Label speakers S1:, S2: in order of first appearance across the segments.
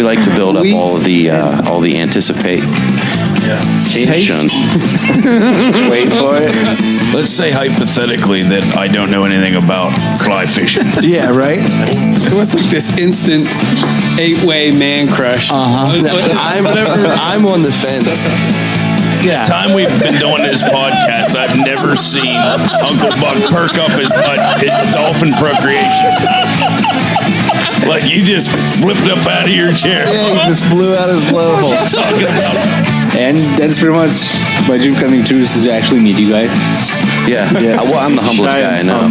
S1: We like to build up all the anticipation.
S2: Wait for it.
S3: Let's say hypothetically that I don't know anything about fly fishing.
S2: Yeah, right?
S4: It was like this instant 8-way man crush.
S2: I'm on the fence.
S3: The time we've been doing this podcast, I've never seen Uncle Buck perk up his butt. It's dolphin procreation. Like you just flipped up out of your chair.
S2: Yeah, he just blew out his blowhole.
S3: What are you talking about?
S5: And that's pretty much my dream coming true is to actually meet you guys.
S1: Yeah. Well, I'm the humblest guy I know.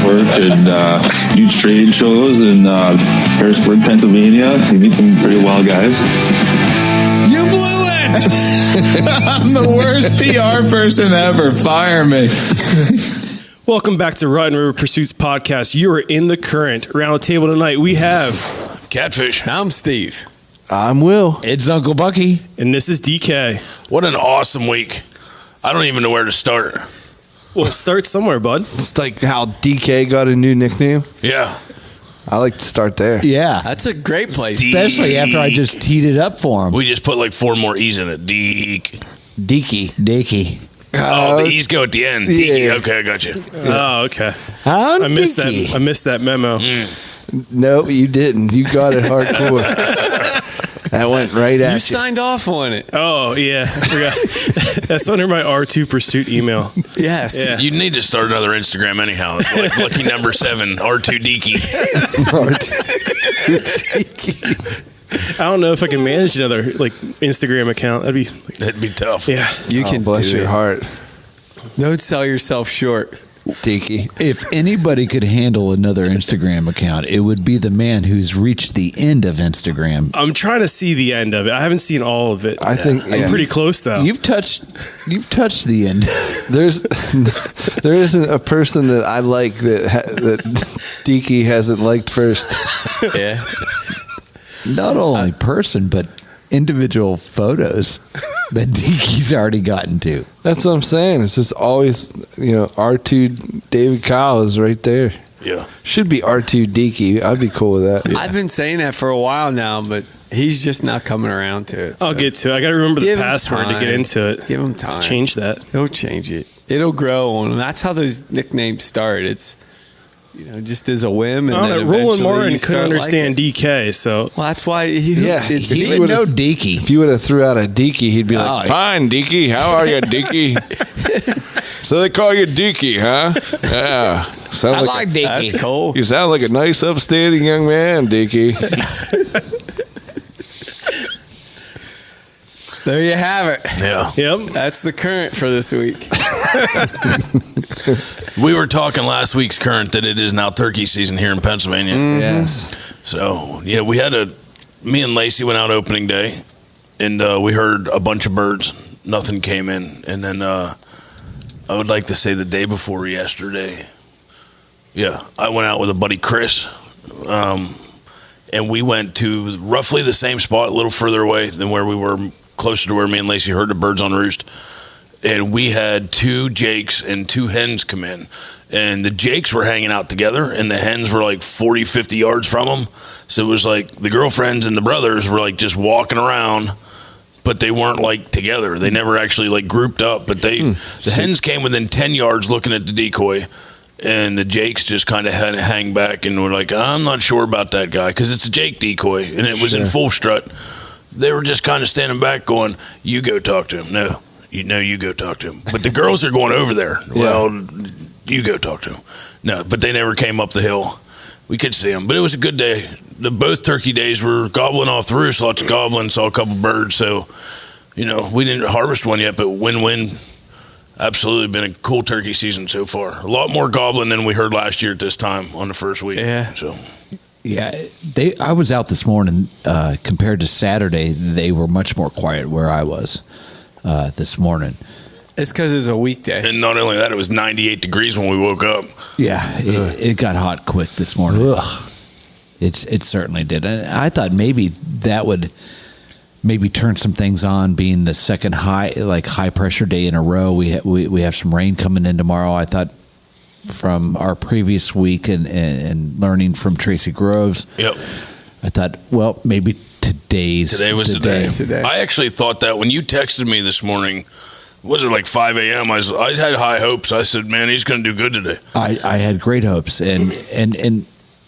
S6: Work and do trade shows in Harrisburg, Pennsylvania. You meet some pretty wild guys.
S7: You blew it! I'm the worst PR person ever. Fire me.
S8: Welcome back to Rotten River Pursuits Podcast. You are in the current. Around the table tonight, we have
S3: Catfish.
S4: I'm Steve.
S2: I'm Will.
S7: It's Uncle Bucky.
S8: And this is DK.
S3: What an awesome week. I don't even know where to start.
S8: Well, start somewhere, bud.
S2: It's like how DK got a new nickname.
S3: Yeah.
S2: I like to start there.
S7: Yeah.
S4: That's a great place.
S7: Especially after I just teed it up for him.
S3: We just put like 4 more E's in it. Deek.
S7: Deeky.
S3: Oh, the E's go at the end.
S2: Yeah.
S3: Deeky. Okay, I got you.
S8: Oh, okay.
S7: I'm
S8: I missed
S7: Deeky.
S8: that. I missed that memo.
S2: No, you didn't. You got it hardcore. That went right at
S4: You
S2: you.
S4: signed off on it.
S8: Oh, yeah. I forgot. That's under my R2 Pursuit email.
S4: Yes.
S8: Yeah.
S3: You need to start another Instagram anyhow. Like lucky number 7, R2 Deeky.
S8: I don't know if I can manage another like Instagram account.
S3: That'd be tough.
S8: Yeah.
S4: You can
S2: bless
S4: do
S2: your
S4: it.
S2: heart,
S4: Don't sell yourself short.
S2: Deeky.
S7: If anybody could handle another Instagram account, it would be the man who's reached the end of Instagram.
S8: I'm trying to see the end of it. I haven't seen all of it.
S2: I think
S8: I'm pretty close though.
S7: You've touched the end.
S2: there isn't a person that I like that Deeky hasn't liked first.
S4: Yeah.
S7: Not only person, but individual photos that Deeky's already gotten to.
S2: That's what I'm saying. It's just always, R2 David Kyle is right there.
S3: Yeah.
S2: Should be R2 Deeky. I'd be cool with that.
S4: I've been saying that for a while now, but he's just not coming around to it.
S8: I'll get to it. I got to remember the
S4: Give him
S8: password to get
S4: time.
S8: into it.
S4: Give him time.
S8: Change that.
S4: He'll change it. It'll grow on him. That's how those nicknames start. It's, just as a whim. And then
S8: Roland
S4: eventually
S8: Martin
S4: you
S8: couldn't
S4: start
S8: understand
S4: liking
S8: DK, so.
S4: Well, that's why
S7: He would
S2: would've-
S7: know Deeky.
S2: If you would have threw out a Deeky, he'd be like,
S7: Oh,
S2: "Fine, Deeky. How are you, Deeky?" So they call you Deeky, huh? Yeah. Sound like
S7: Deeky.
S4: That's cool.
S2: you sound like a nice, upstanding young man, Deeky.
S4: There you have it.
S3: Yeah.
S8: Yep.
S4: That's the current for this week.
S3: We were talking last week's current that it is now turkey season here in Pennsylvania.
S2: Yes.
S3: So, yeah, me and Lacey went out opening day, and we heard a bunch of birds. Nothing came in. And then I would like to say the day before yesterday, I went out with a buddy, Chris, and we went to roughly the same spot, a little further away than where we were, closer to where me and Lacey heard the birds on roost. And we had 2 jakes and 2 hens come in. And the jakes were hanging out together, and the hens were like 40, 50 yards from them. So it was like the girlfriends and the brothers were like just walking around, but they weren't like together. They never actually like grouped up. But the hens came within 10 yards looking at the decoy, and the jakes just kind of had to hang back and were like, I'm not sure about that guy, because it's a jake decoy, and it was in full strut. They were just kind of standing back going, you go talk to him. No, you go talk to him. But the girls are going over there. Well, you go talk to him. No, but they never came up the hill. We could see them. But it was a good day. Both turkey days were gobbling off the roost, lots of gobbling, saw a couple birds. So, we didn't harvest one yet, but win-win. Absolutely been a cool turkey season so far. A lot more gobbling than we heard last year at this time on the first week.
S4: Yeah.
S3: So.
S7: Yeah, I was out this morning. Compared to Saturday, they were much more quiet where I was this morning.
S4: It's because it's a weekday.
S3: And not only that, it was 98 degrees when we woke up.
S7: Yeah, it got hot quick this morning. Ugh. It certainly did. And I thought maybe that would maybe turn some things on, being the second high pressure day in a row. We have some rain coming in tomorrow. I thought from our previous week and learning from Tracy Groves.
S3: Yep.
S7: I thought, well, maybe today's
S3: Today was the day. I actually thought that when you texted me this morning, was it like 5 a.m.? I had high hopes. I said, man, he's going to do good today.
S7: I had great hopes, and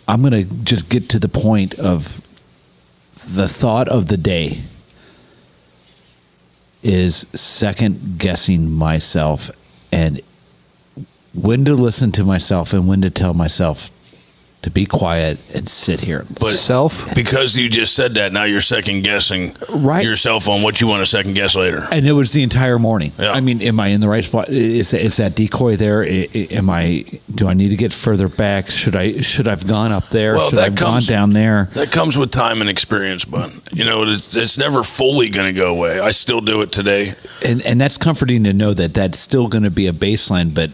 S7: I'm going to just get to the point of the thought of the day is second guessing myself and when to listen to myself and when to tell myself to be quiet and sit here.
S3: But because you just said that, now you're second guessing yourself on what you want to second guess later.
S7: And it was the entire morning.
S3: Yeah.
S7: I mean, am I in the right spot? Is that decoy there? Do I need to get further back? Should I have gone up there?
S3: Well,
S7: should I have gone down there?
S3: That comes with time and experience, bud. You know, it's never fully going to go away. I still do it today.
S7: And that's comforting to know that that's still going to be a baseline, but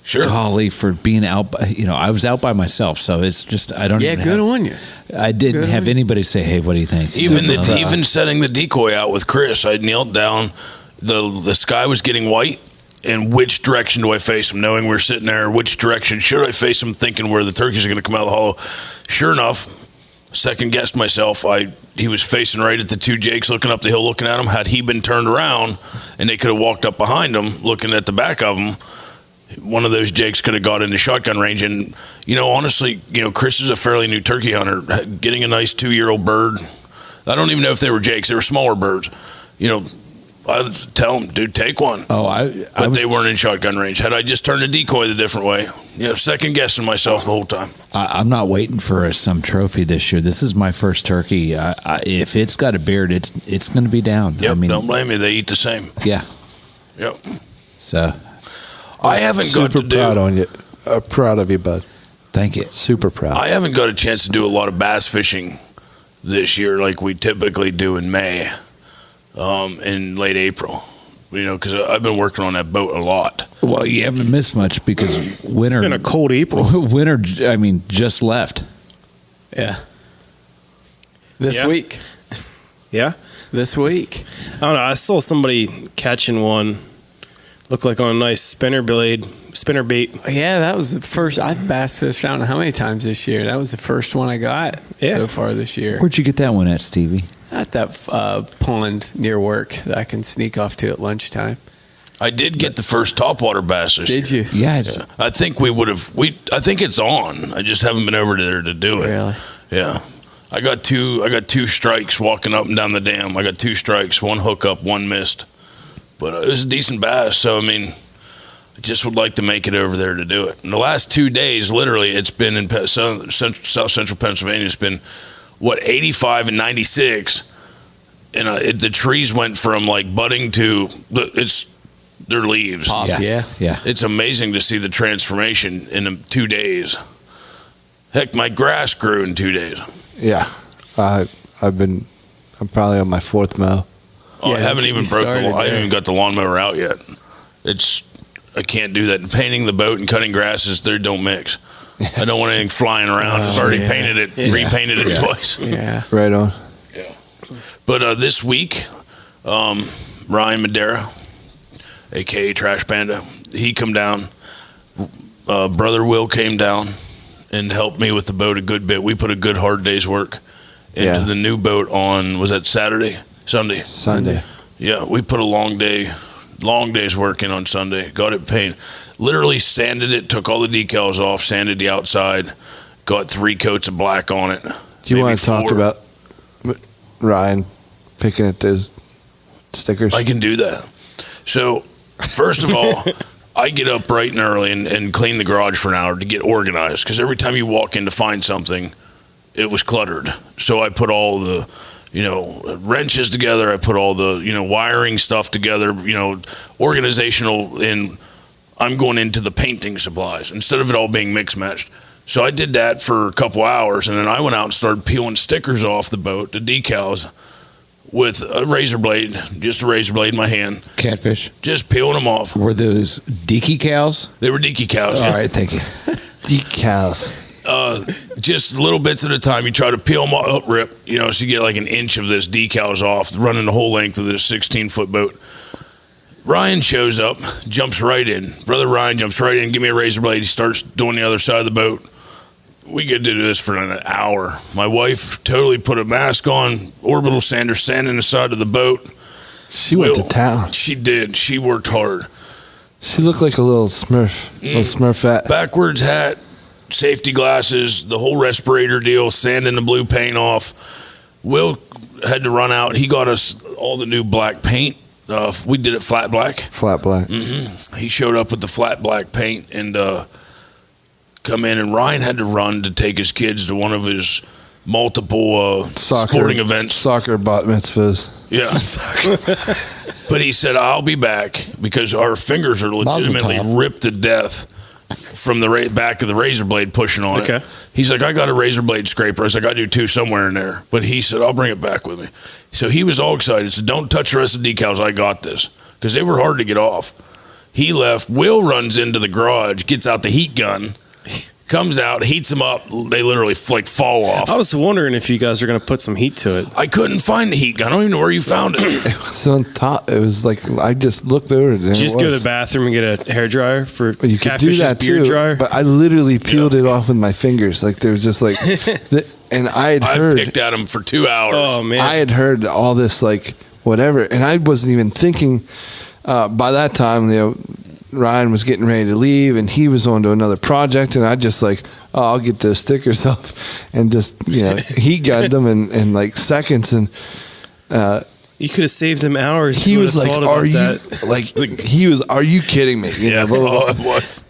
S3: sure.
S7: Golly, for being out, I was out by myself, so it's just I don't.
S4: Yeah, good on you.
S7: I didn't have anybody say, "Hey, what do you think?"
S3: Even setting the decoy out with Chris, I knelt down. The sky was getting white, and which direction do I face him? Knowing we're sitting there, which direction should I face him? Thinking where the turkeys are going to come out of the hollow. Sure enough, second guessed myself. He was facing right at the two jakes, looking up the hill, looking at him. Had he been turned around, and they could have walked up behind him, looking at the back of him, one of those jakes could have got into shotgun range. And, honestly, Chris is a fairly new turkey hunter. Getting a nice 2-year-old bird, I don't even know if they were jakes. They were smaller birds. I'd tell him, dude, take one. But they weren't in shotgun range. Had I just turned the decoy the different way, second guessing myself the whole time.
S7: I'm not waiting for some trophy this year. This is my first turkey. If it's got a beard, it's going to be down.
S3: Yep, don't blame me. They eat the same.
S7: Yeah.
S3: Yep.
S7: So
S3: I haven't got to do.
S2: Proud on you. Proud of you, bud.
S7: Thank you.
S2: Super proud.
S3: I haven't got a chance to do a lot of bass fishing this year like we typically do in May, in late April. Because I've been working on that boat a lot.
S7: Well, you haven't missed much because winter.
S8: It's been a cold April.
S7: Winter, just left.
S4: Yeah. This week.
S8: Yeah?
S4: This week.
S8: I don't know. I saw somebody catching one. Looked like on a nice spinner bait.
S4: Yeah, that was the first. I've bass fished I don't know how many times this year. That was the first one I got so far this year.
S7: Where'd you get that one at, Stevie?
S4: At that pond near work that I can sneak off to at lunchtime.
S3: I did get the first topwater bass this year.
S4: Did you?
S7: Yeah.
S3: I think we would have. I think it's on. I just haven't been over there to do it.
S4: Really?
S3: Yeah. I got two strikes walking up and down the dam. I got 2 strikes, 1 hookup, 1 missed. But it was a decent bass, so, I just would like to make it over there to do it. In the last 2 days, literally, it's been in South Central Pennsylvania. It's been, 85 and 96, and the trees went from, budding to, their leaves.
S4: Pop, yeah.
S3: It's amazing to see the transformation in 2 days. Heck, my grass grew in 2 days.
S2: Yeah. I'm probably on my 4th mow.
S3: Oh, I haven't even I haven't even got the lawnmower out yet. I can't do that. And painting the boat and cutting grasses, they don't mix. I don't want anything flying around. I've already painted it, repainted it twice.
S4: Yeah.
S2: Right on.
S3: Yeah. But this week, Ryan Madera, a.k.a. Trash Panda, he come down. Brother Will came down and helped me with the boat a good bit. We put a good hard day's work into the new boat on, was that Saturday? Sunday. Yeah, we put a long day's work in on Sunday. Got it painted. Literally sanded it, took all the decals off, sanded the outside, got 3 coats of black on it.
S2: Do you want to talk about Ryan picking at those stickers?
S3: I can do that. So, first of all, I get up bright and early and clean the garage for an hour to get organized, because every time you walk in to find something, it was cluttered. So I put all the wrenches together. I put all the, wiring stuff together, organizational, and I'm going into the painting supplies instead of it all being mixed matched. So I did that for a couple hours, and then I went out and started peeling stickers off the boat, the decals, with a razor blade, just a razor blade in my hand.
S7: Catfish.
S3: Just peeling them off.
S7: Were those Deaky cows?
S3: They were Deaky cows.
S7: All right, thank you.
S2: Decals.
S3: Just little bits at a time. You try to peel them up, rip, so you get like an inch of this decals off, running the whole length of this 16-foot boat. Ryan shows up, jumps right in. Brother Ryan jumps right in, give me a razor blade. He starts doing the other side of the boat. we could do this for an hour. My wife totally put a mask on, orbital sander, sanding the side of the boat.
S2: She went to town.
S3: She did. She worked hard.
S2: She looked like a little Smurf, little Smurfette.
S3: Backwards hat, safety glasses, the whole respirator deal, sanding the blue paint off. Will had to run out. He got us all the new black paint. We did it flat black.
S2: Flat black.
S3: He showed up with the flat black paint and come in, and Ryan had to run to take his kids to one of his multiple sporting events.
S2: Soccer bat mitzvahs.
S3: Yeah. But he said, I'll be back, because our fingers are legitimately ripped to death from the back of the razor blade pushing on it. He's like, I got a razor blade scraper. I was like, I do too, somewhere in there. But he said, I'll bring it back with me. So he was all excited. He said, don't touch the rest of the decals. I got this. Because they were hard to get off. He left. Will runs into the garage, gets out the heat gun, comes out, heats them up. They literally fall off.
S8: I was wondering if you guys are going to put some heat to it.
S3: I couldn't find the heat gun. I don't even know where you found it.
S2: It was on top. It was like, I just looked over it.
S8: Just go to the bathroom and get a hairdryer for
S2: you could do that
S8: beard
S2: too,
S8: dryer.
S2: but I literally peeled it off with my fingers. Like, there was just like, and I
S3: picked at him for 2 hours.
S8: Oh man,
S2: I had heard all this, like, whatever, and I wasn't even thinking. By that time, Ryan was getting ready to leave, and he was on to another project, and I just like, I'll get the stickers off, and just heat gunned them in like seconds, and
S8: you could have saved him hours.
S2: He was like, "Are you Are you kidding me?"
S3: Blah, blah, blah. It was.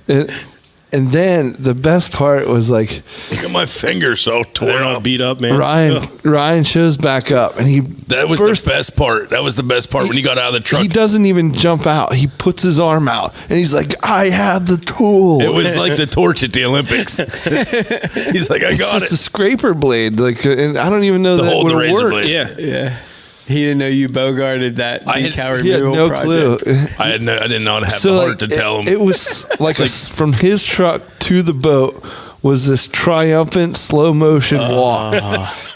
S2: And then the best part was like,
S3: look at my fingers all torn up,
S8: beat up, man.
S2: Ryan shows back up, and
S3: that was the best part. That was the best part when he got out of the truck.
S2: He doesn't even jump out. He puts his arm out, and he's like, "I have the tool."
S3: It was like the torch at the Olympics. He's like, "I got it."
S2: It's just a scraper blade. Like, and I don't even know that would have worked.
S3: Blade.
S4: Yeah. He didn't know you bogarted that decal
S2: He had
S4: removal
S2: no
S4: project.
S2: clue.
S3: I did not have the heart to tell him.
S2: It was like, from his truck to the boat was this triumphant slow motion walk,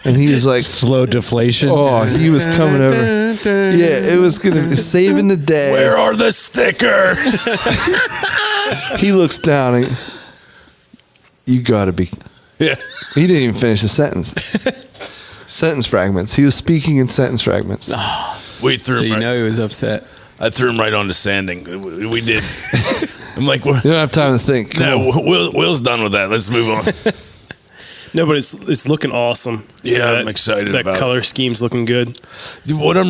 S2: and he was like,
S7: slow deflation.
S2: Oh, he was coming over. Yeah, it was gonna be saving the day.
S3: Where are the stickers?
S2: He looks down and you gotta be.
S3: Yeah.
S2: He didn't even finish the sentence. Sentence fragments. He was speaking in sentence fragments.
S3: We threw
S4: So
S3: him
S4: he was upset.
S3: I threw him right onto sanding. We did. I'm like,
S2: you don't have time to think.
S3: Will's done with that. Let's move on.
S8: No, but it's looking awesome.
S3: Yeah, I'm excited about it.
S8: That color scheme's looking good.
S3: What I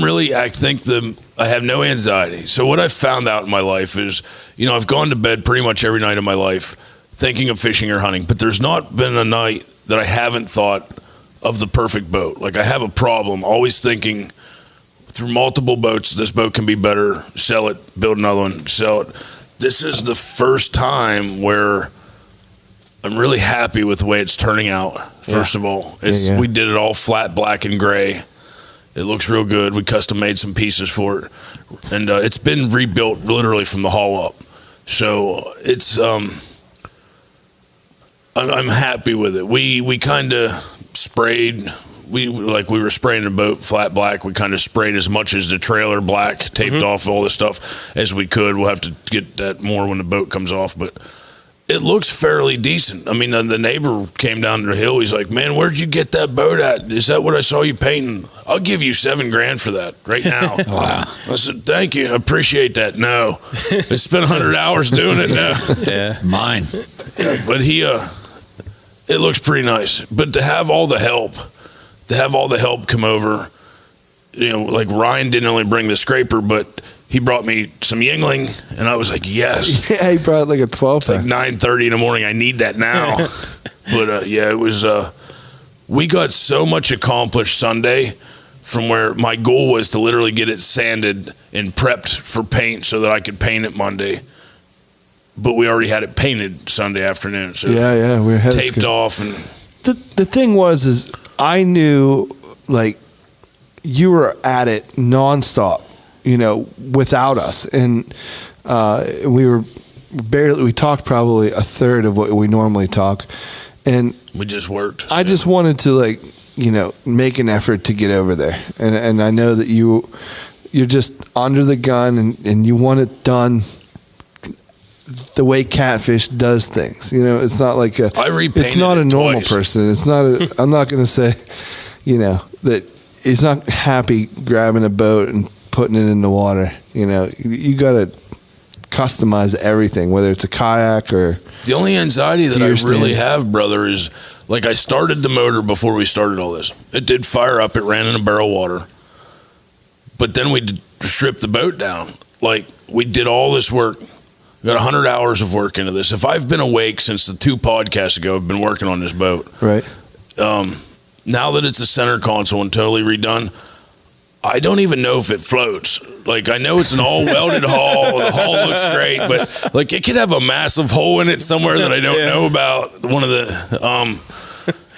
S3: have no anxiety. So what I've found out in my life is, I've gone to bed pretty much every night of my life thinking of fishing or hunting, but there's not been a night that I haven't thought of the perfect boat. Like, I have a problem always thinking through multiple boats, this boat can be better, sell it, build another one, sell it. This is the first time where I'm really happy with the way it's turning out. First of all, we did it all flat black and gray. It looks real good. We custom made some pieces for it, and it's been rebuilt literally from the hull up. So it's I'm happy with it. We kind of sprayed. We were spraying the boat flat black. We kind of sprayed as much as the trailer black, taped off all this stuff as we could. We'll have to get that more when the boat comes off, but it looks fairly decent. I mean, the neighbor came down the hill. He's like, "Man, where'd you get that boat at? Is that what I saw you painting? I'll give you $7,000 for that right now." Wow. I said, "Thank you. I appreciate that." No, I spent 100 hours doing it now.
S4: Yeah,
S7: mine.
S3: But it looks pretty nice. But to have all the help come over, like Ryan didn't only bring the scraper, but he brought me some Yingling, and I was like, yes.
S2: Yeah, he brought like a 12
S3: pack. It's like 9:30 in the morning. I need that now. But it was. We got so much accomplished Sunday, from where my goal was to literally get it sanded and prepped for paint so that I could paint it Monday. But we already had it painted Sunday afternoon. So
S2: yeah, we were
S3: taped off. And
S2: the thing was I knew, like, you were at it nonstop, without us, and we talked probably a third of what we normally talk, and
S3: we just worked.
S2: I just wanted to, make an effort to get over there, and I know that you're just under the gun, and you want it done the way Catfish does things. You know, it's not like
S3: I repainted
S2: it's not a
S3: it
S2: normal
S3: twice.
S2: person. It's not. I'm not going to say, you know, that he's not happy grabbing a boat and putting it in the water. You know, you got to customize everything, whether it's a kayak or
S3: the only anxiety that I
S2: deer
S3: really
S2: stand.
S3: have, brother, is like I started the motor before we started all this. It did fire up. It ran in a barrel of water. But then we stripped the boat down. Like, we did all this work. We got 100 hours of work into this. If I've been awake since the 2 podcasts ago, I've been working on this boat.
S2: right.
S3: Now that it's a center console and totally redone, I don't even know if it floats. Like, I know it's an all welded hull. The hull looks great, but like it could have a massive hole in it somewhere that I don't know about. One of the,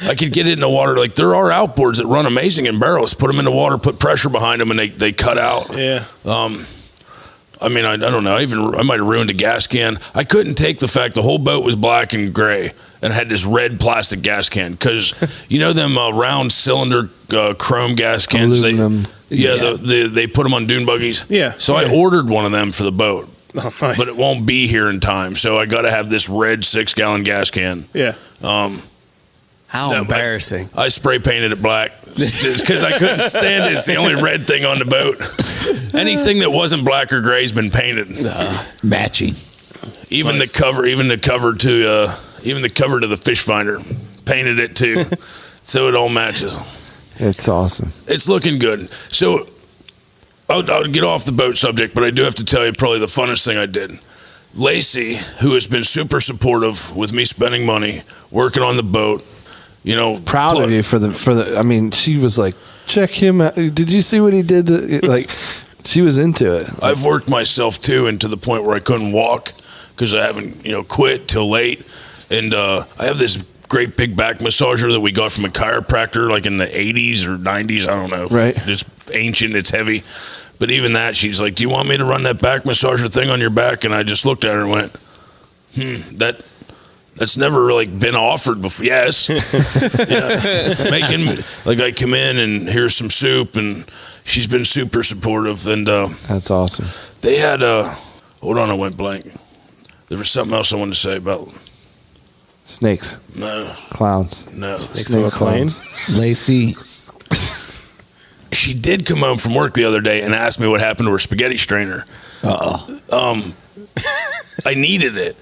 S3: I could get it in the water. Like, there are outboards that run amazing in barrels. Put them in the water, put pressure behind them, and they cut out.
S8: Yeah.
S3: I mean, I don't know. I might have ruined a gas can. I couldn't take the fact the whole boat was black and gray and had this red plastic gas can because you know them round cylinder chrome gas cans.
S2: Aluminum.
S3: They put them on dune buggies.
S8: Yeah.
S3: So I ordered one of them for the boat,
S8: Oh, nice.
S3: but it won't be here in time. So I got to have this red 6-gallon gas can.
S8: Yeah.
S4: How
S3: No,
S4: embarrassing.
S3: I spray painted it black because I couldn't stand it. It's the only red thing on the boat. Anything that wasn't black or gray has been painted.
S7: Matching.
S3: Even
S8: Nice.
S3: the cover to the fish finder, painted it too, so it all matches.
S2: It's awesome.
S3: It's looking good. So I'll get off the boat subject, but I do have to tell you probably the funnest thing I did. Lacey, who has been super supportive with me spending money, working on the boat, you know,
S2: Proud of you for the. I mean, she was like, check him out. Did you see what he did? Like, she was into it.
S3: I've worked myself too, and to the point where I couldn't walk because I haven't, quit till late. And I have this great big back massager that we got from a chiropractor, like in the 80s or 90s. I don't know.
S2: Right.
S3: It's ancient. It's heavy. But even that, she's like, "Do you want me to run that back massager thing on your back?" And I just looked at her and went, That's never really been offered before. Yes. Yeah. Making, like, I come in and here's some soup, and she's been super supportive. And
S2: That's awesome.
S3: they had hold on, I went blank. There was something else I wanted to say about.
S2: Snakes,
S3: No.
S2: clowns,
S8: Snakes on a plane?
S7: Lacey.
S3: She did come home from work the other day and asked me what happened to her spaghetti strainer. I needed it.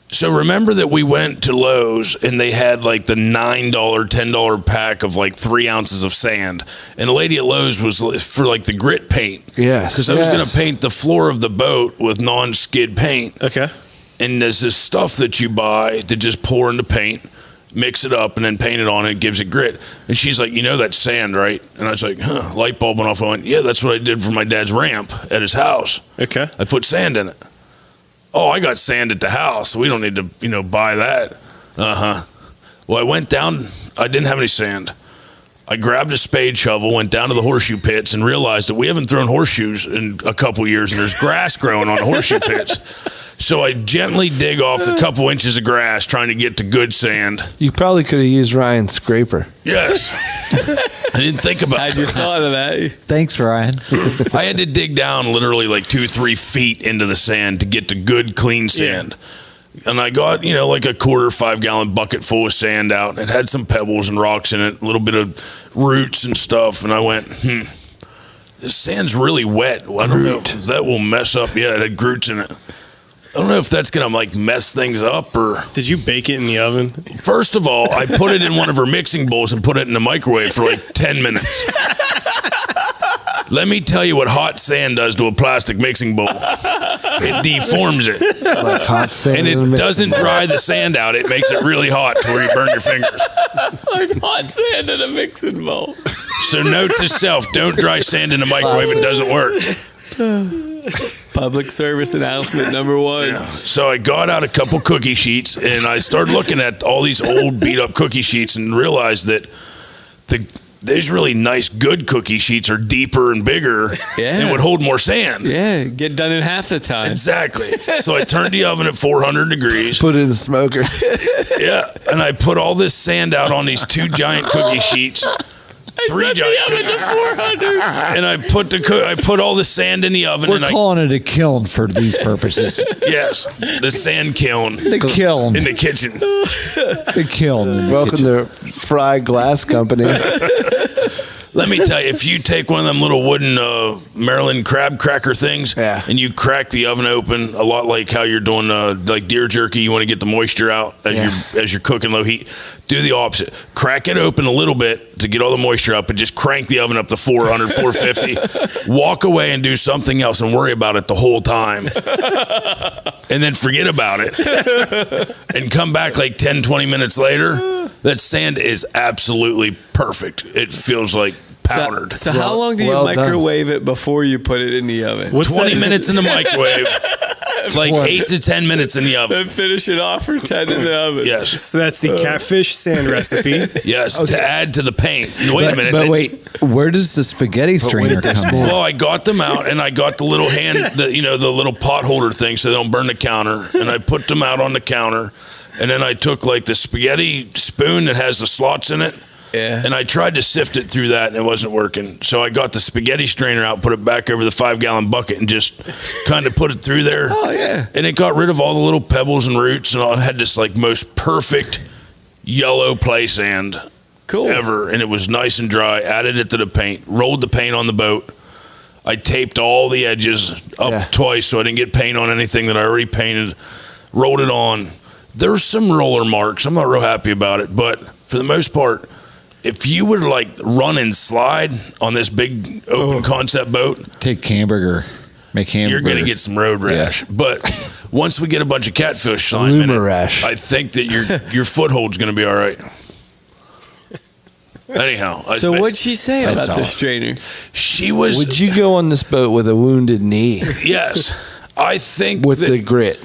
S3: So remember that we went to Lowe's and they had like the $9, $10 pack of like 3 ounces of sand. And the lady at Lowe's was for like the grit paint.
S2: Yes.
S3: Because I was going to paint the floor of the boat with non-skid paint.
S8: Okay.
S3: And there's this stuff that you buy to just pour into paint, mix it up, and then paint it on. It gives it grit. And she's like, that's sand, right? And I was like, light bulb went off. I went, yeah, that's what I did for my dad's ramp at his house.
S8: Okay.
S3: I put sand in it. Oh, I got sand at the house. We don't need to, buy that. Uh-huh. Well, I went down. I didn't have any sand. I grabbed a spade shovel, went down to the horseshoe pits, and realized that we haven't thrown horseshoes in a couple years, and there's grass growing on the horseshoe pits. So I gently dig off the couple inches of grass, trying to get to good sand.
S2: You probably could have used Ryan's scraper.
S3: Yes. I didn't think about
S4: Had you
S3: that.
S4: thought of that?
S7: Thanks, Ryan.
S3: I had to dig down literally like 2-3 feet into the sand to get to good, clean sand. And I got, like a 5-gallon bucket full of sand out. It had some pebbles and rocks in it, a little bit of roots and stuff. And I went, this sand's really wet. I don't know if that will mess up. Yeah, it had groots in it. I don't know if that's going to like mess things up or.
S8: Did you bake it in the oven?
S3: First of all, I put it in one of her mixing bowls and put it in the microwave for like 10 minutes. Let me tell you what hot sand does to a plastic mixing bowl. It deforms it.
S2: Like hot sand.
S3: And
S2: in a
S3: it
S2: mixing
S3: doesn't
S2: bowl.
S3: dry the sand out. It makes it really hot to where you burn your fingers.
S4: Like hot sand in a mixing bowl.
S3: So note to self, don't dry sand in the microwave. It doesn't work.
S4: Public service announcement number 1.
S3: Yeah. So I got out a couple cookie sheets and I started looking at all these old beat up cookie sheets and realized that these really nice good cookie sheets are deeper and bigger and would hold more sand.
S4: Yeah, get done in half the time.
S3: Exactly. So I turned the oven at 400 degrees.
S2: Put it in the smoker.
S3: Yeah. And I put all this sand out on these 2 giant cookie sheets. 3 giant cookers.
S4: 400.
S3: And I put all the sand in the oven.
S7: We're
S3: and
S7: calling it a kiln for these purposes.
S3: Yes, the sand kiln
S7: The kiln.
S3: in the kitchen.
S7: The kiln. in the
S2: Welcome
S7: kitchen.
S2: to Fry Glass Company.
S3: Let me tell you, if you take one of them little wooden Maryland crab cracker things,
S2: Yeah.
S3: and you crack the oven open, a lot like how you're doing like deer jerky, you want to get the moisture out as you're cooking low heat. Do the opposite. Crack it open a little bit to get all the moisture out, but just crank the oven up to 400, 450. Walk away and do something else and worry about it the whole time. And then forget about it. And come back like 10, 20 minutes later. That sand is absolutely perfect. It feels like powdered.
S4: So how long do you
S2: well done.
S4: microwave it before you put it in the oven?
S3: 20 minutes in the microwave. Like 8 to 10 minutes in the oven.
S4: Then finish it off for 10 in the oven.
S3: Yes.
S8: So that's the catfish sand recipe.
S3: Yes. To add to the paint. Wait a minute.
S7: But wait, where does the spaghetti strainer come in?
S3: Well, I got them out and I got the little the little pot holder thing so they don't burn the counter. And I put them out on the counter. And then I took like the spaghetti spoon that has the slots in it.
S4: Yeah.
S3: And I tried to sift it through that and it wasn't working. So I got the spaghetti strainer out, put it back over the 5-gallon bucket and just kind of put it through there.
S4: Oh, yeah.
S3: And it got rid of all the little pebbles and roots and I had this like most perfect yellow play sand
S4: Cool.
S3: ever. And it was nice and dry. Added it to the paint, rolled the paint on the boat. I taped all the edges up twice so I didn't get paint on anything that I already painted. Rolled it on. There's some roller marks. I'm not real happy about it, but for the most part, if you would like run and slide on this big open concept boat,
S7: Take hamburger. Make hamburger.
S3: you're going to get some road rash. But once we get a bunch of catfish slime in
S2: Luma
S3: it,
S2: rash.
S3: I think that your foothold's going to be all right. Anyhow,
S4: So what'd she say
S7: That's
S4: about the
S7: all.
S4: strainer?
S3: she was?
S2: Would you go on this boat with a wounded knee
S3: Yes, I think
S2: with
S3: that,
S2: the grit?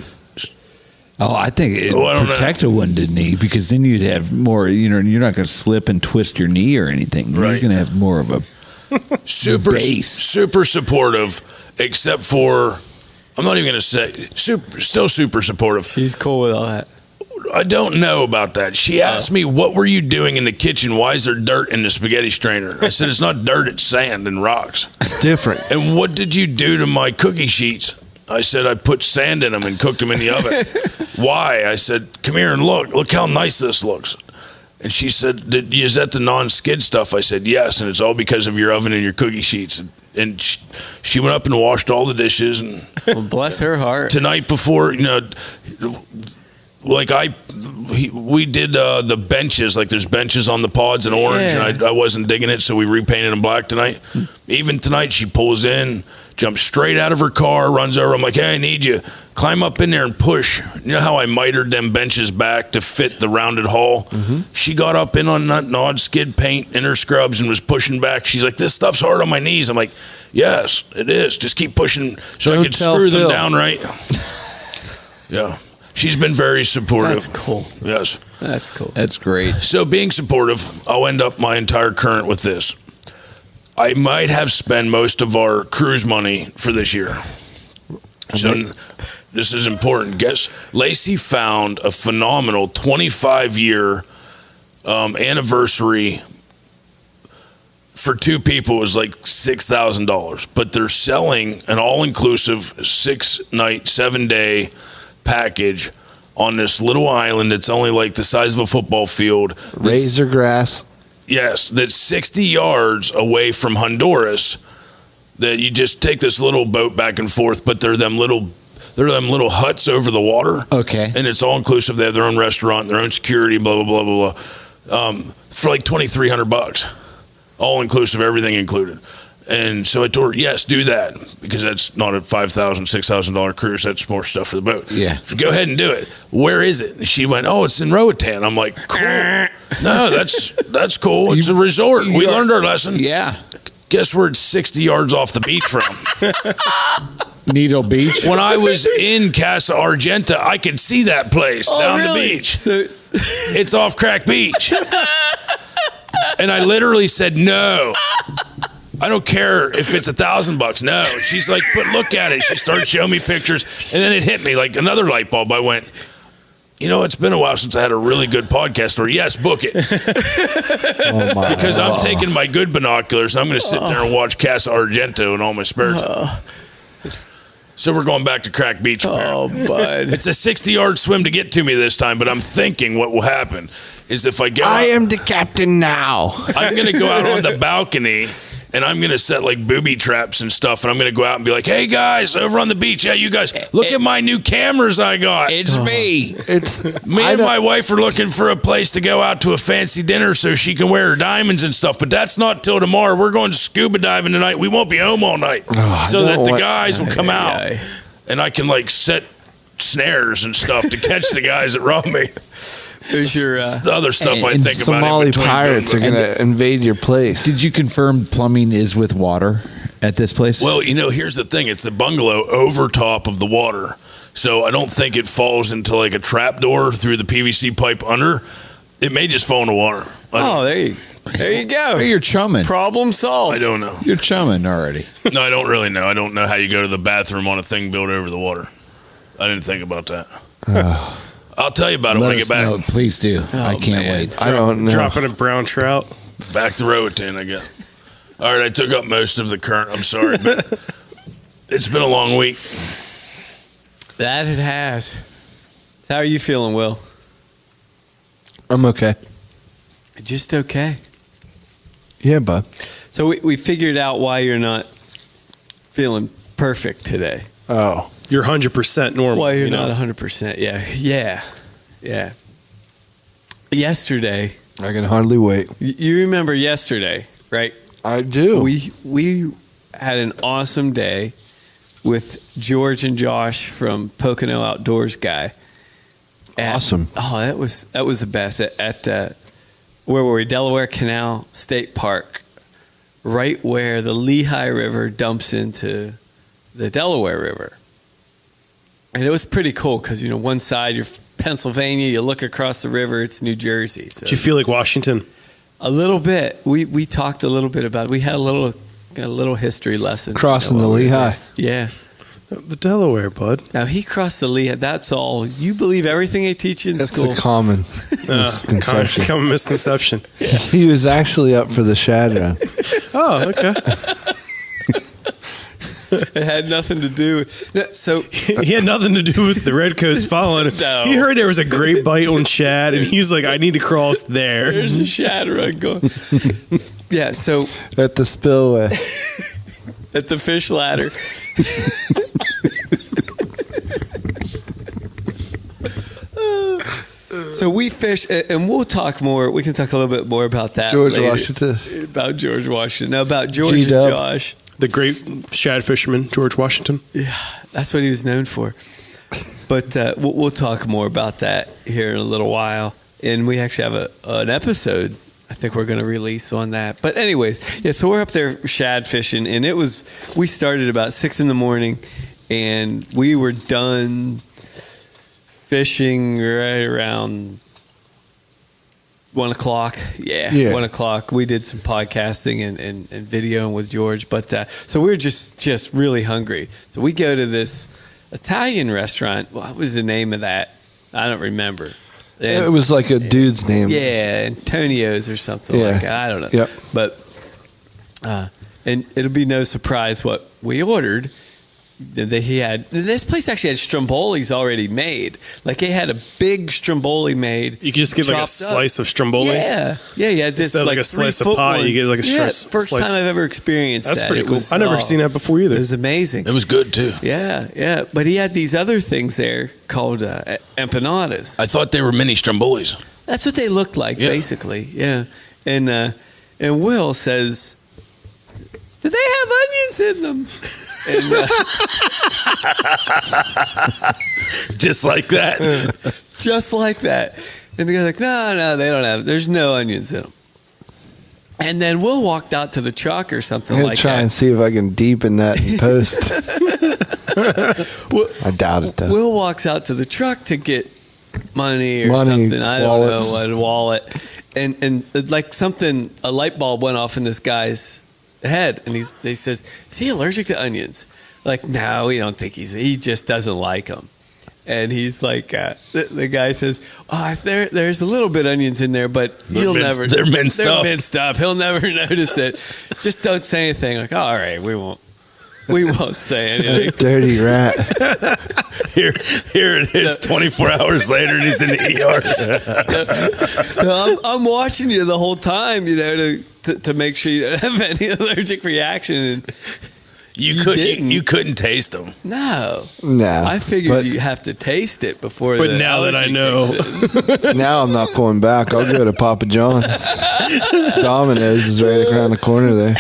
S7: Oh, I think it
S3: Oh, I don't
S7: would protect a wounded knee because then you'd have more. You're not going to slip and twist your knee or anything. You're
S3: Right.
S7: going to have more of a
S3: super
S7: base.
S3: super supportive, except for I'm not even going to say still super supportive.
S4: She's cool with all that.
S3: I don't know about that. She asked me, what were you doing in the kitchen? Why is there dirt in the spaghetti strainer? I said, it's not dirt, it's sand and rocks.
S2: It's different.
S3: And what did you do to my cookie sheets? I said, I put sand in them and cooked them in the oven. Why? I said, come here and look how nice this looks. And she said, is that the non-skid stuff? I said, yes, and it's all because of your oven and your cookie sheets. And she went up and washed all the dishes. And
S4: Well, bless her heart.
S3: tonight before, like we did the benches, like there's benches on the pods in orange,
S4: Yeah.
S3: and I wasn't digging it, so we repainted them black tonight. Even tonight, she pulls in, jumps straight out of her car, runs over. I'm like, hey, I need you. Climb up in there and push. You know how I mitered them benches back to fit the rounded hull? She got up in on that Nod skid paint in her scrubs and was pushing back. She's like, this stuff's hard on my knees. I'm like, yes, it is. Just keep pushing so I
S2: Don't
S3: can
S2: tell
S3: screw them
S2: Phil.
S3: down right. Yeah. She's been very supportive.
S4: That's cool.
S3: Yes.
S4: That's cool.
S7: That's great.
S3: So being supportive, I'll end up my entire current with this. I might have spent most of our cruise money for this year. So this is important. Guess Lacey found a phenomenal 25-year anniversary for two people. It was like $6,000, but they're selling an all-inclusive 6-night, 7-day package on this little island that's only like the size of a football field.
S2: Razor grass.
S3: Yes, that's 60 yards away from Honduras. That you just take this little boat back and forth, but they're them little huts over the water.
S7: Okay.
S3: And it's all inclusive. They have their own restaurant, their own security, blah blah blah blah blah. For like $2,300, all inclusive, everything included. And so I told her, yes, do that, because that's not a $5,000, $6,000 cruise. That's more stuff for the boat.
S7: Yeah.
S3: So go ahead and do it. Where is it? And she went, oh, it's in Roatan. I'm like, cool. No, that's cool. It's a resort. We learned our lesson.
S7: Yeah.
S3: Guess where it's 60 yards off the beach from?
S7: Needle Beach.
S3: When I was in Casa Argenta, I could see that place down the beach.
S4: So,
S3: It's off Crack Beach. And I literally said, no. I don't care if it's $1,000. No. She's like, but look at it. She started showing me pictures. And then it hit me like another light bulb. I went, it's been a while since I had a really good podcast story. Yes, book it.
S2: Oh my
S3: Because I'm taking my good binoculars. I'm going to sit there and watch Casa Argento in all my spare time. So we're going back to Crack Beach.
S4: Oh, bud.
S3: It's a 60-yard swim to get to me this time, but I'm thinking what will happen is if I go
S2: I
S3: out,
S2: am the captain now.
S3: I'm going to go out on the balcony and I'm going to set like booby traps and stuff. And I'm going to go out and be like, hey guys, over on the beach. Yeah, you guys, look at my new cameras I got.
S7: It's me.
S2: It's
S3: Me and my wife are looking for a place to go out to a fancy dinner so she can wear her diamonds and stuff. But that's not till tomorrow. We're going scuba diving tonight. We won't be home all night. So that the guys will come out and I can like set snares and stuff to catch the guys that rob me.
S4: There's your
S3: the other stuff I
S7: and
S3: think about.
S2: Somali pirates are going to invade your place.
S7: Did you confirm plumbing is with water at this place?
S3: Well, here's the thing. It's a bungalow over top of the water. So I don't think it falls into like a trap door through the PVC pipe under. It may just fall in the water.
S4: there you go.
S7: You're chumming.
S4: Problem solved.
S3: I don't know.
S7: You're chumming already.
S3: No, I don't really know. I don't know how you go to the bathroom on a thing built over the water. I didn't think about that. I'll tell you about it when I get back.
S7: Know, please do. I can't wait.
S2: I don't know.
S8: Dropping a brown trout.
S3: Back to Roatan, I guess. All right, I took up most of the current. I'm sorry, but it's been a long week.
S4: That it has. How are you feeling, Will?
S2: I'm okay.
S4: Just okay.
S2: Yeah, bud.
S4: So we figured out why you're not feeling perfect today.
S2: Oh.
S8: You're 100% normal.
S4: Why you're not 100%. Yeah. Yesterday.
S2: I can hardly wait.
S4: You remember yesterday, right?
S2: I do.
S4: We had an awesome day with George and Josh from Pocono Outdoors Guy.
S2: Awesome.
S4: That was the best at where were we? Delaware Canal State Park, right where the Lehigh River dumps into the Delaware River. And it was pretty cool because, one side you're Pennsylvania, you look across the river, it's New Jersey. So
S8: Did you feel like Washington?
S4: a little bit. We talked a little bit about it. We had a little history lesson.
S2: Crossing the Lehigh.
S4: Yeah.
S8: The Delaware, bud.
S4: Now, he crossed the Lehigh. That's all. You believe everything they teach you in
S2: That's
S4: school.
S2: a common misconception.
S8: Common misconception.
S2: He was actually up for the Shad Run.
S8: Oh, okay.
S4: It had nothing to do. So
S8: He had nothing to do with the Redcoats following him.
S4: No.
S8: He heard there was a great bite on shad, and he was like, I need to cross there.
S4: there's a shadow run going. Yeah. So
S2: At the spillway.
S4: at the fish ladder. So we fish, and we'll talk more. We can talk a little bit more about that.
S2: George
S4: later.
S2: Washington.
S4: About George Washington. No, about George and
S2: G-Dub.
S4: Josh.
S8: The great shad fisherman, George Washington.
S4: Yeah, that's what he was known for. But we'll talk more about that here in a little while. And we actually have an episode I think we're going to release on that. But anyways, yeah, so we're up there shad fishing, and we started about 6 a.m, and we were done fishing right around 1 o'clock. Yeah. 1 o'clock. We did some podcasting and videoing with George. But so we were just really hungry. So we go to this Italian restaurant. What was the name of that? I don't remember. And,
S2: It was like a dude's name.
S4: yeah, Antonio's or something
S2: Yeah.
S4: like that. I don't know.
S2: Yep.
S4: But and it'll be no surprise what we ordered. This place actually had strombolis already made. Like they had a big stromboli made.
S8: You could just get like a
S4: chopped up.
S8: slice of stromboli.
S4: Yeah. This
S8: Instead of like a slice of pie, you get like a
S4: first
S8: slice.
S4: time I've ever experienced
S8: That's
S4: that.
S8: pretty
S4: It
S8: cool.
S4: was-
S8: I never seen that before either.
S4: It was amazing.
S3: It was good too.
S4: Yeah. But he had these other things there called empanadas.
S3: I thought they were mini strombolis.
S4: That's what they looked like,
S3: Yeah.
S4: basically. Yeah. And Will says, "Do they have onions in them?" And,
S3: Just like that.
S4: just like that. And the guy's like, no, they don't have. There's no onions in them. And then Will walked out to the truck or something
S2: I'm going
S4: like
S2: to try
S4: that.
S2: and see if I can deepen that in post. I doubt it, though.
S4: Will walks out to the truck to get money or
S2: Money,
S4: something. I don't know
S2: wallets.
S4: what, a wallet. And like something, a light bulb went off in this guy's head. And he says, "Is he allergic to onions?" Like, no, we don't think he just doesn't like them. And he's like, the guy says, there's a little bit of onions in there, but
S3: They're minced up.
S4: minced up. He'll never notice it. Just don't say anything. Like, all right, we won't say anything.
S2: Dirty rat.
S3: Here it is, 24 hours later, and he's in the ER.
S4: No, I'm watching you the whole time, to make sure you don't have any allergic reaction. And
S3: You couldn't taste them.
S4: no.
S2: No.
S4: I figured
S2: but
S4: you have to taste it before.
S8: But
S4: the
S8: now that I
S4: allergy
S8: know.
S4: kicks in.
S2: now I'm not going back. I'll go to Papa John's. Domino's is right around the corner there.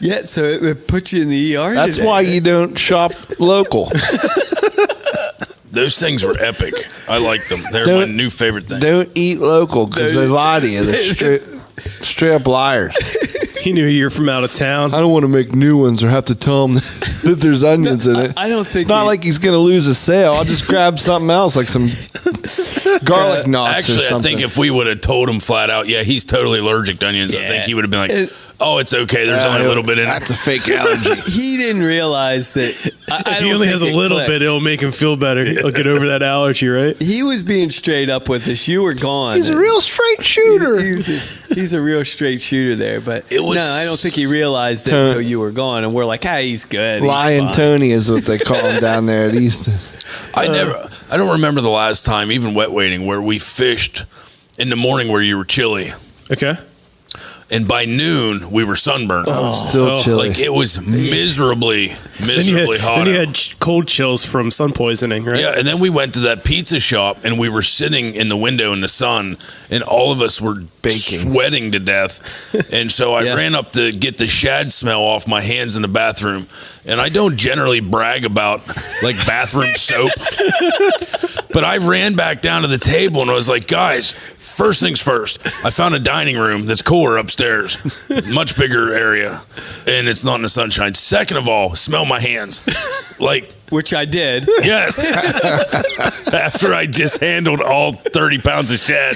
S4: Yeah, so it puts you in the ER.
S2: That's
S4: today.
S2: why you don't shop local.
S3: Those things were epic. I liked them. They're my new favorite thing.
S2: Don't eat local because they lie to you. They're straight up liars.
S8: He knew you were from out of town.
S2: I don't want to make new ones or have to tell him that there's onions in it.
S4: I don't think
S2: Not like he's going to lose a sale. I'll just grab something else, like some garlic knots
S3: Actually,
S2: or something.
S3: I think if we would have told him flat out, yeah, he's totally allergic to onions, I think he would have been like, oh, it's okay. There's only a little bit in it.
S2: That's a fake allergy.
S4: he didn't realize that.
S8: If he only has a little bit, it'll make him feel better. He'll get over that allergy, right?
S4: He was being straight up with us. You were gone.
S2: He's a real straight shooter.
S4: He's a real straight shooter there. But no, I don't think he realized it until you were gone. And we're like, he's good.
S2: Lion Tony is what they call him down there at Easton.
S3: I don't remember the last time, even wet wading, where we fished in the morning where you were chilly.
S8: Okay.
S3: And by noon, we were sunburned.
S2: Still chilly.
S3: Like, it was miserably hot.
S8: Then you had cold chills from sun poisoning, right?
S3: Yeah, and then we went to that pizza shop, and we were sitting in the window in the sun, and all of us were sweating to death. And so I ran up to get the shad smell off my hands in the bathroom. And I don't generally brag about, like, bathroom soap. But I ran back down to the table, and I was like, guys, first things first, I found a dining room that's cooler upstairs, much bigger area, and it's not in the sunshine. Second of all, smell my hands.
S4: Which I did.
S3: Yes. After I just handled all 30 pounds of shad.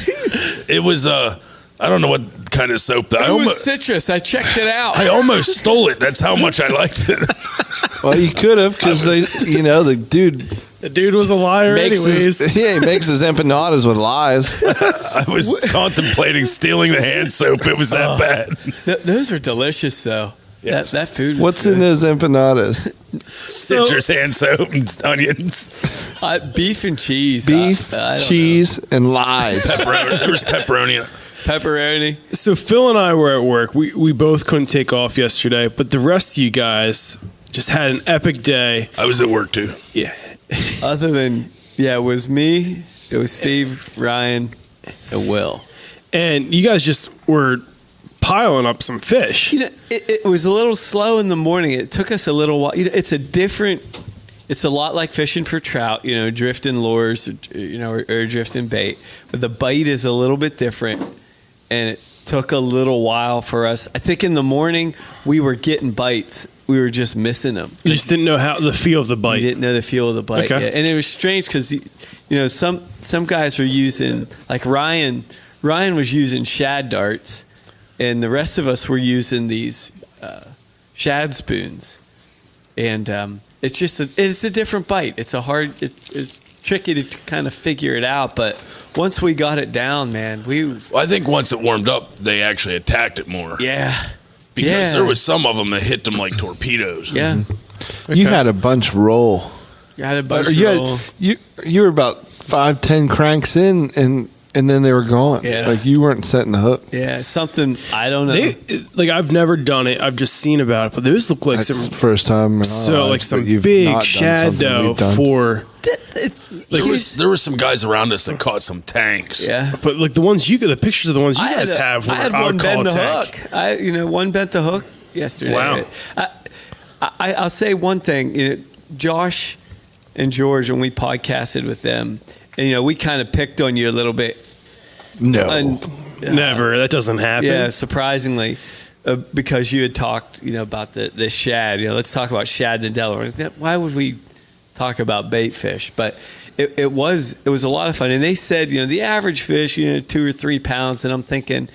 S3: It was, I don't know what kind of soap that
S4: It was citrus. I checked it out.
S3: I almost stole it. That's how much I liked it.
S2: Well, you could have, because the dude.
S8: The dude was a liar anyways.
S2: He makes his empanadas with lies.
S3: I was contemplating stealing the hand soap. It was that bad.
S4: Those are delicious, though.
S3: Yes.
S4: That food was
S2: What's
S4: good.
S2: in those empanadas?
S3: Citrus hand soap and onions.
S4: Beef and cheese.
S2: Beef,
S4: I don't
S2: cheese, and lies.
S3: Pepperoni. There was pepperoni.
S4: Pepperoni.
S8: So Phil and I were at work. We both couldn't take off yesterday, but the rest of you guys just had an epic day.
S3: I was at work too.
S8: Yeah.
S4: Other than, it was me, it was Steve, Ryan, and Will.
S8: And you guys just were piling up some fish.
S4: It was a little slow in the morning. It took us a little while. It's a lot like fishing for trout, drifting lures, or drifting bait. But the bite is a little bit different, and it took a little while for us. I think in the morning we were getting bites. We were just missing them.
S8: You just didn't know the feel of the bite.
S4: We didn't know the feel of the bite.
S8: Okay.
S4: Yeah. And it was strange because, some guys were using, like Ryan was using shad darts, and the rest of us were using these shad spoons. And it's a different bite. It's tricky to kind of figure it out, but once we got it down, man,
S3: I think once it warmed up, they actually attacked it more.
S4: Yeah.
S3: Because there was some of them that hit them like torpedoes.
S4: Yeah.
S2: You had a bunch roll.
S4: You had a bunch
S2: roll. You were about 5-10 cranks in, and then they were gone.
S4: Yeah.
S2: Like you weren't setting the hook.
S4: Yeah, something, I don't know.
S8: I've never done it. I've just seen about it, but those look like
S2: That's
S8: some
S2: the first time. In our lives
S8: some
S2: that you've
S8: big
S2: not done
S8: shad
S2: something
S8: dough
S2: we've done.
S8: for.
S3: There were some guys around us that caught some tanks.
S4: Yeah.
S8: But like the pictures of the ones you guys have,
S4: I had one bent the hook. One bent the hook yesterday.
S8: Wow.
S4: I'll say one thing. Josh and George, when we podcasted with them, and, we kind of picked on you a little bit.
S2: No.
S8: Never. That doesn't happen.
S4: Yeah, surprisingly. Because you had talked, about the shad. Let's talk about shad in Delaware. Why would we talk about bait fish? But it was a lot of fun. And they said, the average fish, 2 or 3 pounds. And I'm thinking,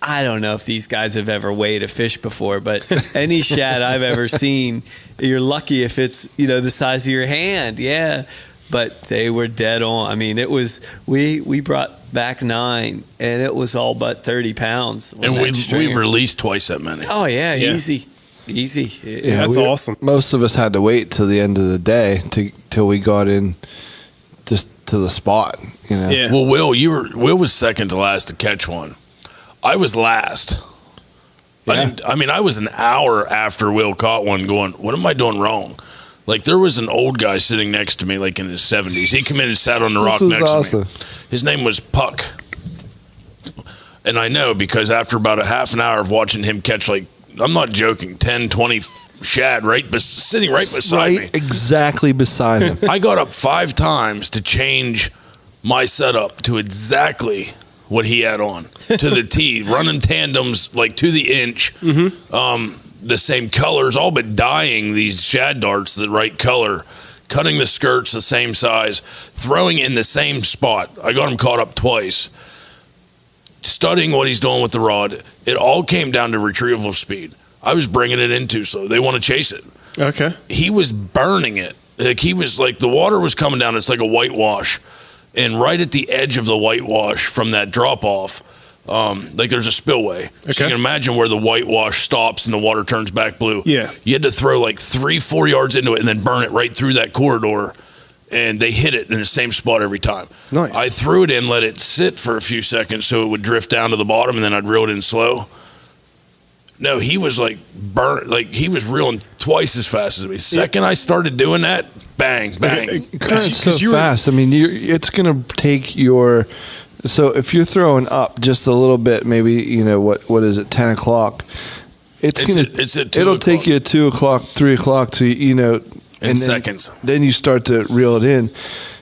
S4: I don't know if these guys have ever weighed a fish before, but any shad I've ever seen, you're lucky if it's, the size of your hand. Yeah. but they were dead on. I mean, it was we brought back 9, and it was all but 30 pounds.
S3: And we released twice that many.
S4: Oh yeah,
S8: Yeah.
S4: easy.
S2: Yeah,
S8: That's awesome.
S2: Most of us had to wait till the end of the day till we got in just to the spot. You know.
S8: Yeah.
S3: Well, Will was second to last to catch one. I was last.
S2: Yeah.
S3: I was an hour after Will caught one going, what am I doing wrong? Like, there was an old guy sitting next to me, like in his 70s. He came in and sat on the rock
S2: This is
S3: next
S2: awesome.
S3: to me. His name was Puck. And I know because after about a half an hour of watching him catch, like, I'm not joking, 10, 20 shad sitting right beside me.
S2: Exactly beside him.
S3: I got up 5 times to change my setup to exactly what he had on, to the T, running tandems like to the inch, the same colors, all but dyeing these shad darts the right color, cutting the skirts the same size, throwing in the same spot. I got him caught up twice, studying what he's doing with the rod. It all came down to retrieval speed. I was bringing it in too slow. They want to chase it.
S8: Okay.
S3: He was burning it. Like, he was like, the water was coming down. It's like a whitewash. And right at the edge of the whitewash from that drop off, like there's a spillway. So
S8: Okay.
S3: you can imagine where the whitewash stops and the water turns back blue.
S8: Yeah.
S3: You had to throw like 3-4 yards into it and then burn it right through that corridor. And they hit it in the same spot every time.
S8: Nice.
S3: I threw it in, let it sit for a few seconds so it would drift down to the bottom, and then I'd reel it in slow. No, he was like burnt, like he was reeling twice as fast as me. Second I started doing that, bang, bang.
S2: Current's so fast. I mean, it's going to take your. So if you're throwing up just a little bit, maybe what is it, 10 o'clock? It's
S3: at 2
S2: It'll
S3: o'clock.
S2: take you 2 o'clock, 3 o'clock to
S3: In
S2: then,
S3: seconds.
S2: Then you start to reel it in.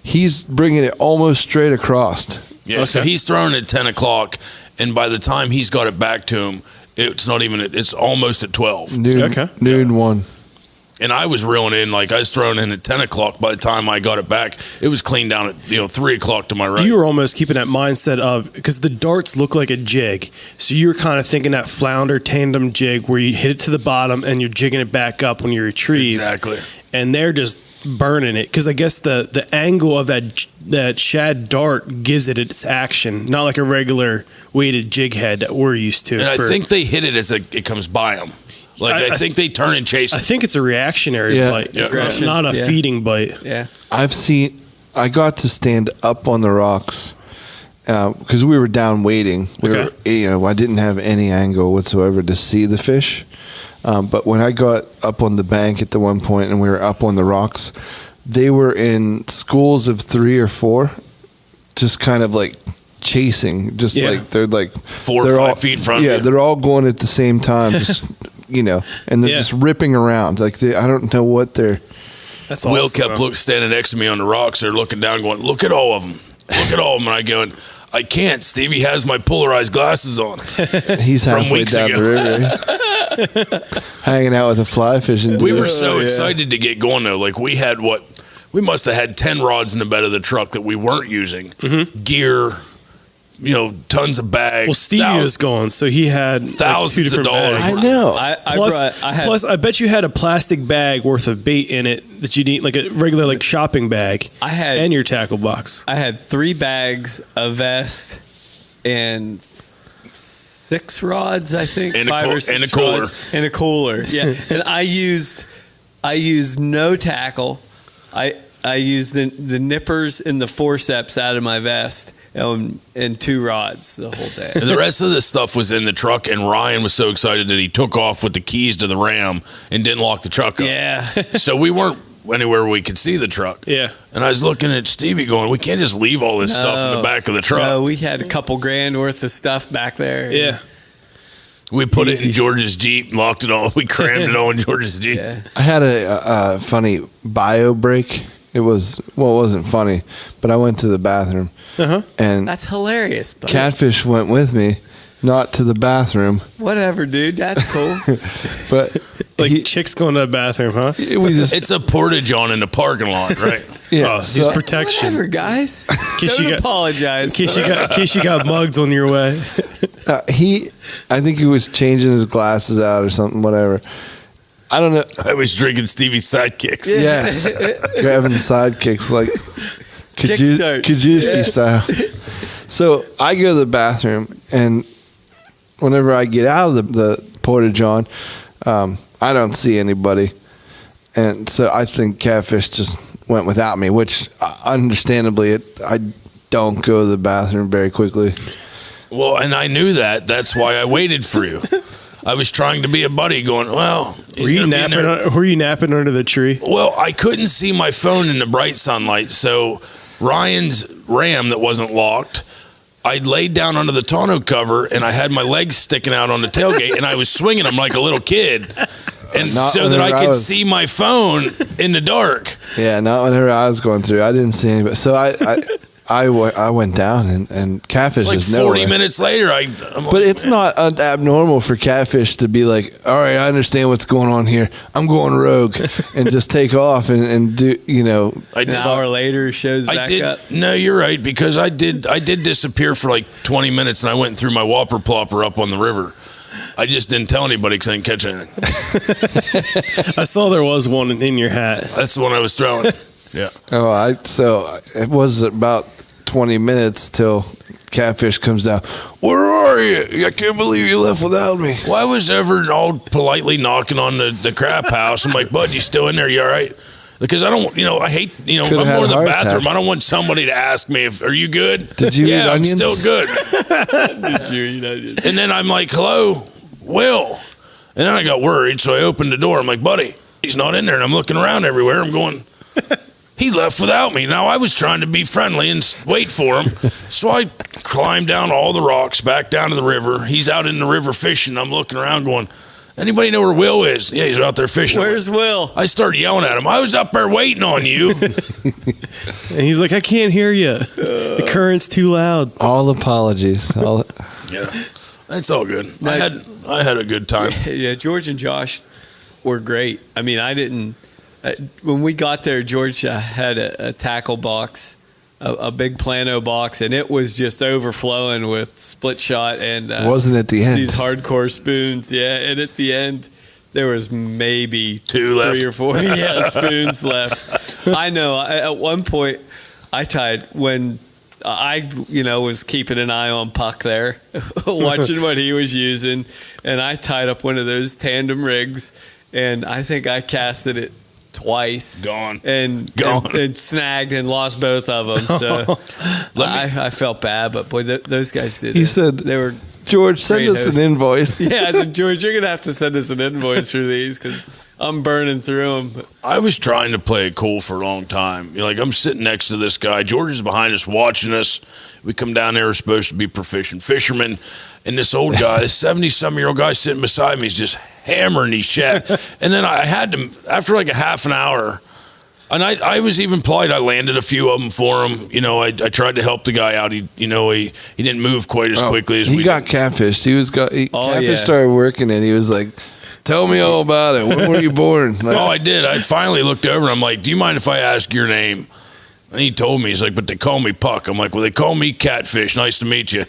S2: He's bringing it almost straight across.
S3: Yeah, so he's throwing at 10 o'clock, and by the time he's got it back to him, it's not even. It's almost at 12.
S2: Noon 1.
S3: And I was reeling in, like I was throwing in at 10 o'clock. By the time I got it back, it was clean down at 3 o'clock to my right.
S8: You were almost keeping that mindset of, because the darts look like a jig, so you were kind of thinking that flounder tandem jig where you hit it to the bottom and you're jigging it back up when you retrieve.
S3: Exactly.
S8: And they're just burning it because I guess the angle of that shad dart gives it its action, not like a regular weighted jig head that we're used to.
S3: And I think they hit it as it comes by them. Like I think they turn and chase it.
S8: I think it's a reactionary bite. It's not a feeding bite.
S4: Yeah.
S2: I got to stand up on the rocks because we were down waiting. I didn't have any angle whatsoever to see the fish. But when I got up on the bank at the one point and we were up on the rocks, they were in schools of 3 or 4, just kind of like chasing, like they're like
S3: 4 or 5 feet in front of you.
S2: Yeah, they're all going at the same time, just and they're just ripping around. Like I don't know what they're.
S8: That's
S3: Will
S8: awesome.
S3: kept standing next to me on the rocks. They're looking down, going, "Look at all of them! Look at all of them!" And I go, "I can't. Stevie has my polarized glasses on."
S2: He's
S3: From
S2: halfway
S3: weeks
S2: down
S3: ago.
S2: the river, hanging out with a fly fishing.
S3: We
S2: dude.
S3: were so excited to get going though. Like we must have had 10 rods in the bed of the truck that we weren't using. Gear, tons of bags.
S8: Well, Stevie was going, so he had
S3: thousands
S8: like 2
S3: of
S8: different
S3: dollars.
S8: bags.
S2: I know.
S8: Plus, I bet you had a plastic bag worth of bait in it that you need, like a regular shopping bag. And your tackle box.
S4: I had 3 bags, a vest, and 6 rods, I think,
S3: And
S4: 5 or 6
S3: and a cooler.
S4: rods, and a cooler. Yeah, and I used no tackle. I used the nippers and the forceps out of my vest. And 2 rods the whole day.
S3: And the rest of this stuff was in the truck, and Ryan was so excited that he took off with the keys to the Ram and didn't lock the truck up.
S4: Yeah.
S3: So we weren't anywhere we could see the truck.
S8: Yeah.
S3: And I was looking at Stevie going, we can't just leave all this stuff in the back of the truck.
S4: No, we had a couple grand worth of stuff back there.
S8: Yeah.
S3: We put it in George's Jeep and locked it all. We crammed it all in George's Jeep.
S4: Yeah.
S2: I had a funny bio break. It wasn't funny, but I went to the bathroom. And
S4: That's hilarious. Buddy.
S2: Catfish went with me, not to the bathroom,
S4: Whatever, dude. That's cool.
S2: but
S8: chicks going to the bathroom, huh?
S2: we just
S3: It's a portage on in the parking lot, right?
S8: Oh, he's protection.
S4: Whatever, guys.
S8: case you
S4: Don't
S8: got-
S4: apologize.
S8: In case you got mugs on your way.
S2: I think he was changing his glasses out or something, whatever. I don't know.
S3: I was drinking Stevie's Sidekicks.
S2: Yes, grabbing sidekicks like Kajewski style. So I go to the bathroom, and whenever I get out of the porta-john, I don't see anybody. And so I think Catfish just went without me, which understandably, I don't go to the bathroom very quickly.
S3: Well, and I knew that. That's why I waited for you. I was trying to be a buddy going, well,
S8: were you napping under the tree?
S3: Well, I couldn't see my phone in the bright sunlight, so Ryan's Ram that wasn't locked, I laid down under the tonneau cover, and I had my legs sticking out on the tailgate, and I was swinging them like a little kid, and so that I could see my phone in the dark.
S2: Yeah, not whenever I was going through. I didn't see anybody. So I went down, and Catfish
S3: Like
S2: is nowhere.
S3: 40 minutes later,
S2: But it's not abnormal for Catfish to be like, all right, I understand what's going on here. I'm going rogue, and just take off and do,
S4: An hour later, shows back up.
S3: No, you're right, because I did disappear for like 20 minutes, and I went and threw my whopper plopper up on the river. I just didn't tell anybody because I didn't catch anything.
S8: I saw there was one in your hat.
S3: That's the one I was throwing. Yeah.
S2: So it was about 20 minutes till Catfish comes down. Where are you? I can't believe you left without me.
S3: Well, I was ever all politely knocking on the crap house. I'm like, bud, you still in there? You all right? Because I don't, I hate, if I'm going to the bathroom, I don't want somebody to ask me, are you good?
S2: Did you eat onions?
S3: I'm still good.
S4: Did you eat onions?
S3: And then I'm like, hello, Will. And then I got worried, so I opened the door. I'm like, buddy, he's not in there. And I'm looking around everywhere. I'm going, he left without me. Now, I was trying to be friendly and wait for him. So I climbed down all the rocks, back down to the river. He's out in the river fishing. I'm looking around going, anybody know where Will is? Yeah, he's out there fishing.
S4: Where's Will?
S3: I started yelling at him. I was up there waiting on you.
S8: And he's like, I can't hear you. The current's too loud.
S2: All apologies.
S3: Yeah, that's all good. I had a good time.
S4: Yeah, George and Josh were great. I mean, I didn't. When we got there, George had a tackle box, a big Plano box, and it was just overflowing with split shot and
S2: wasn't at the end
S4: these hardcore spoons. Yeah, and at the end there was maybe
S3: 2 left,
S4: 3 or 4 spoons left. I know. At one point, I tied when I was keeping an eye on Puck there, watching what he was using, and I tied up one of those tandem rigs, and I think I casted it twice, and snagged and lost both of them. So I felt bad, but boy, those guys did.
S2: He said
S4: they were.
S2: George, send us an invoice.
S4: Yeah, I said, George, you're gonna have to send us an invoice for these because I'm burning through them.
S3: I was trying to play it cool for a long time. I'm sitting next to this guy. George is behind us, watching us. We come down there, we're supposed to be proficient fishermen, and this old guy, this 70-some-year-old guy sitting beside me, is just hammering these shad. And then I had to, after like a half an hour, and I was even polite. I landed a few of them for him. I tried to help the guy out. He didn't move quite as quickly as we
S2: He got catfished. Catfish started working, and he was like, tell me all about it. When were you born? Like,
S3: I did. I finally looked over, and I'm like, do you mind if I ask your name? And he told me, he's like, but they call me Puck. I'm like, well, they call me Catfish. Nice to meet you.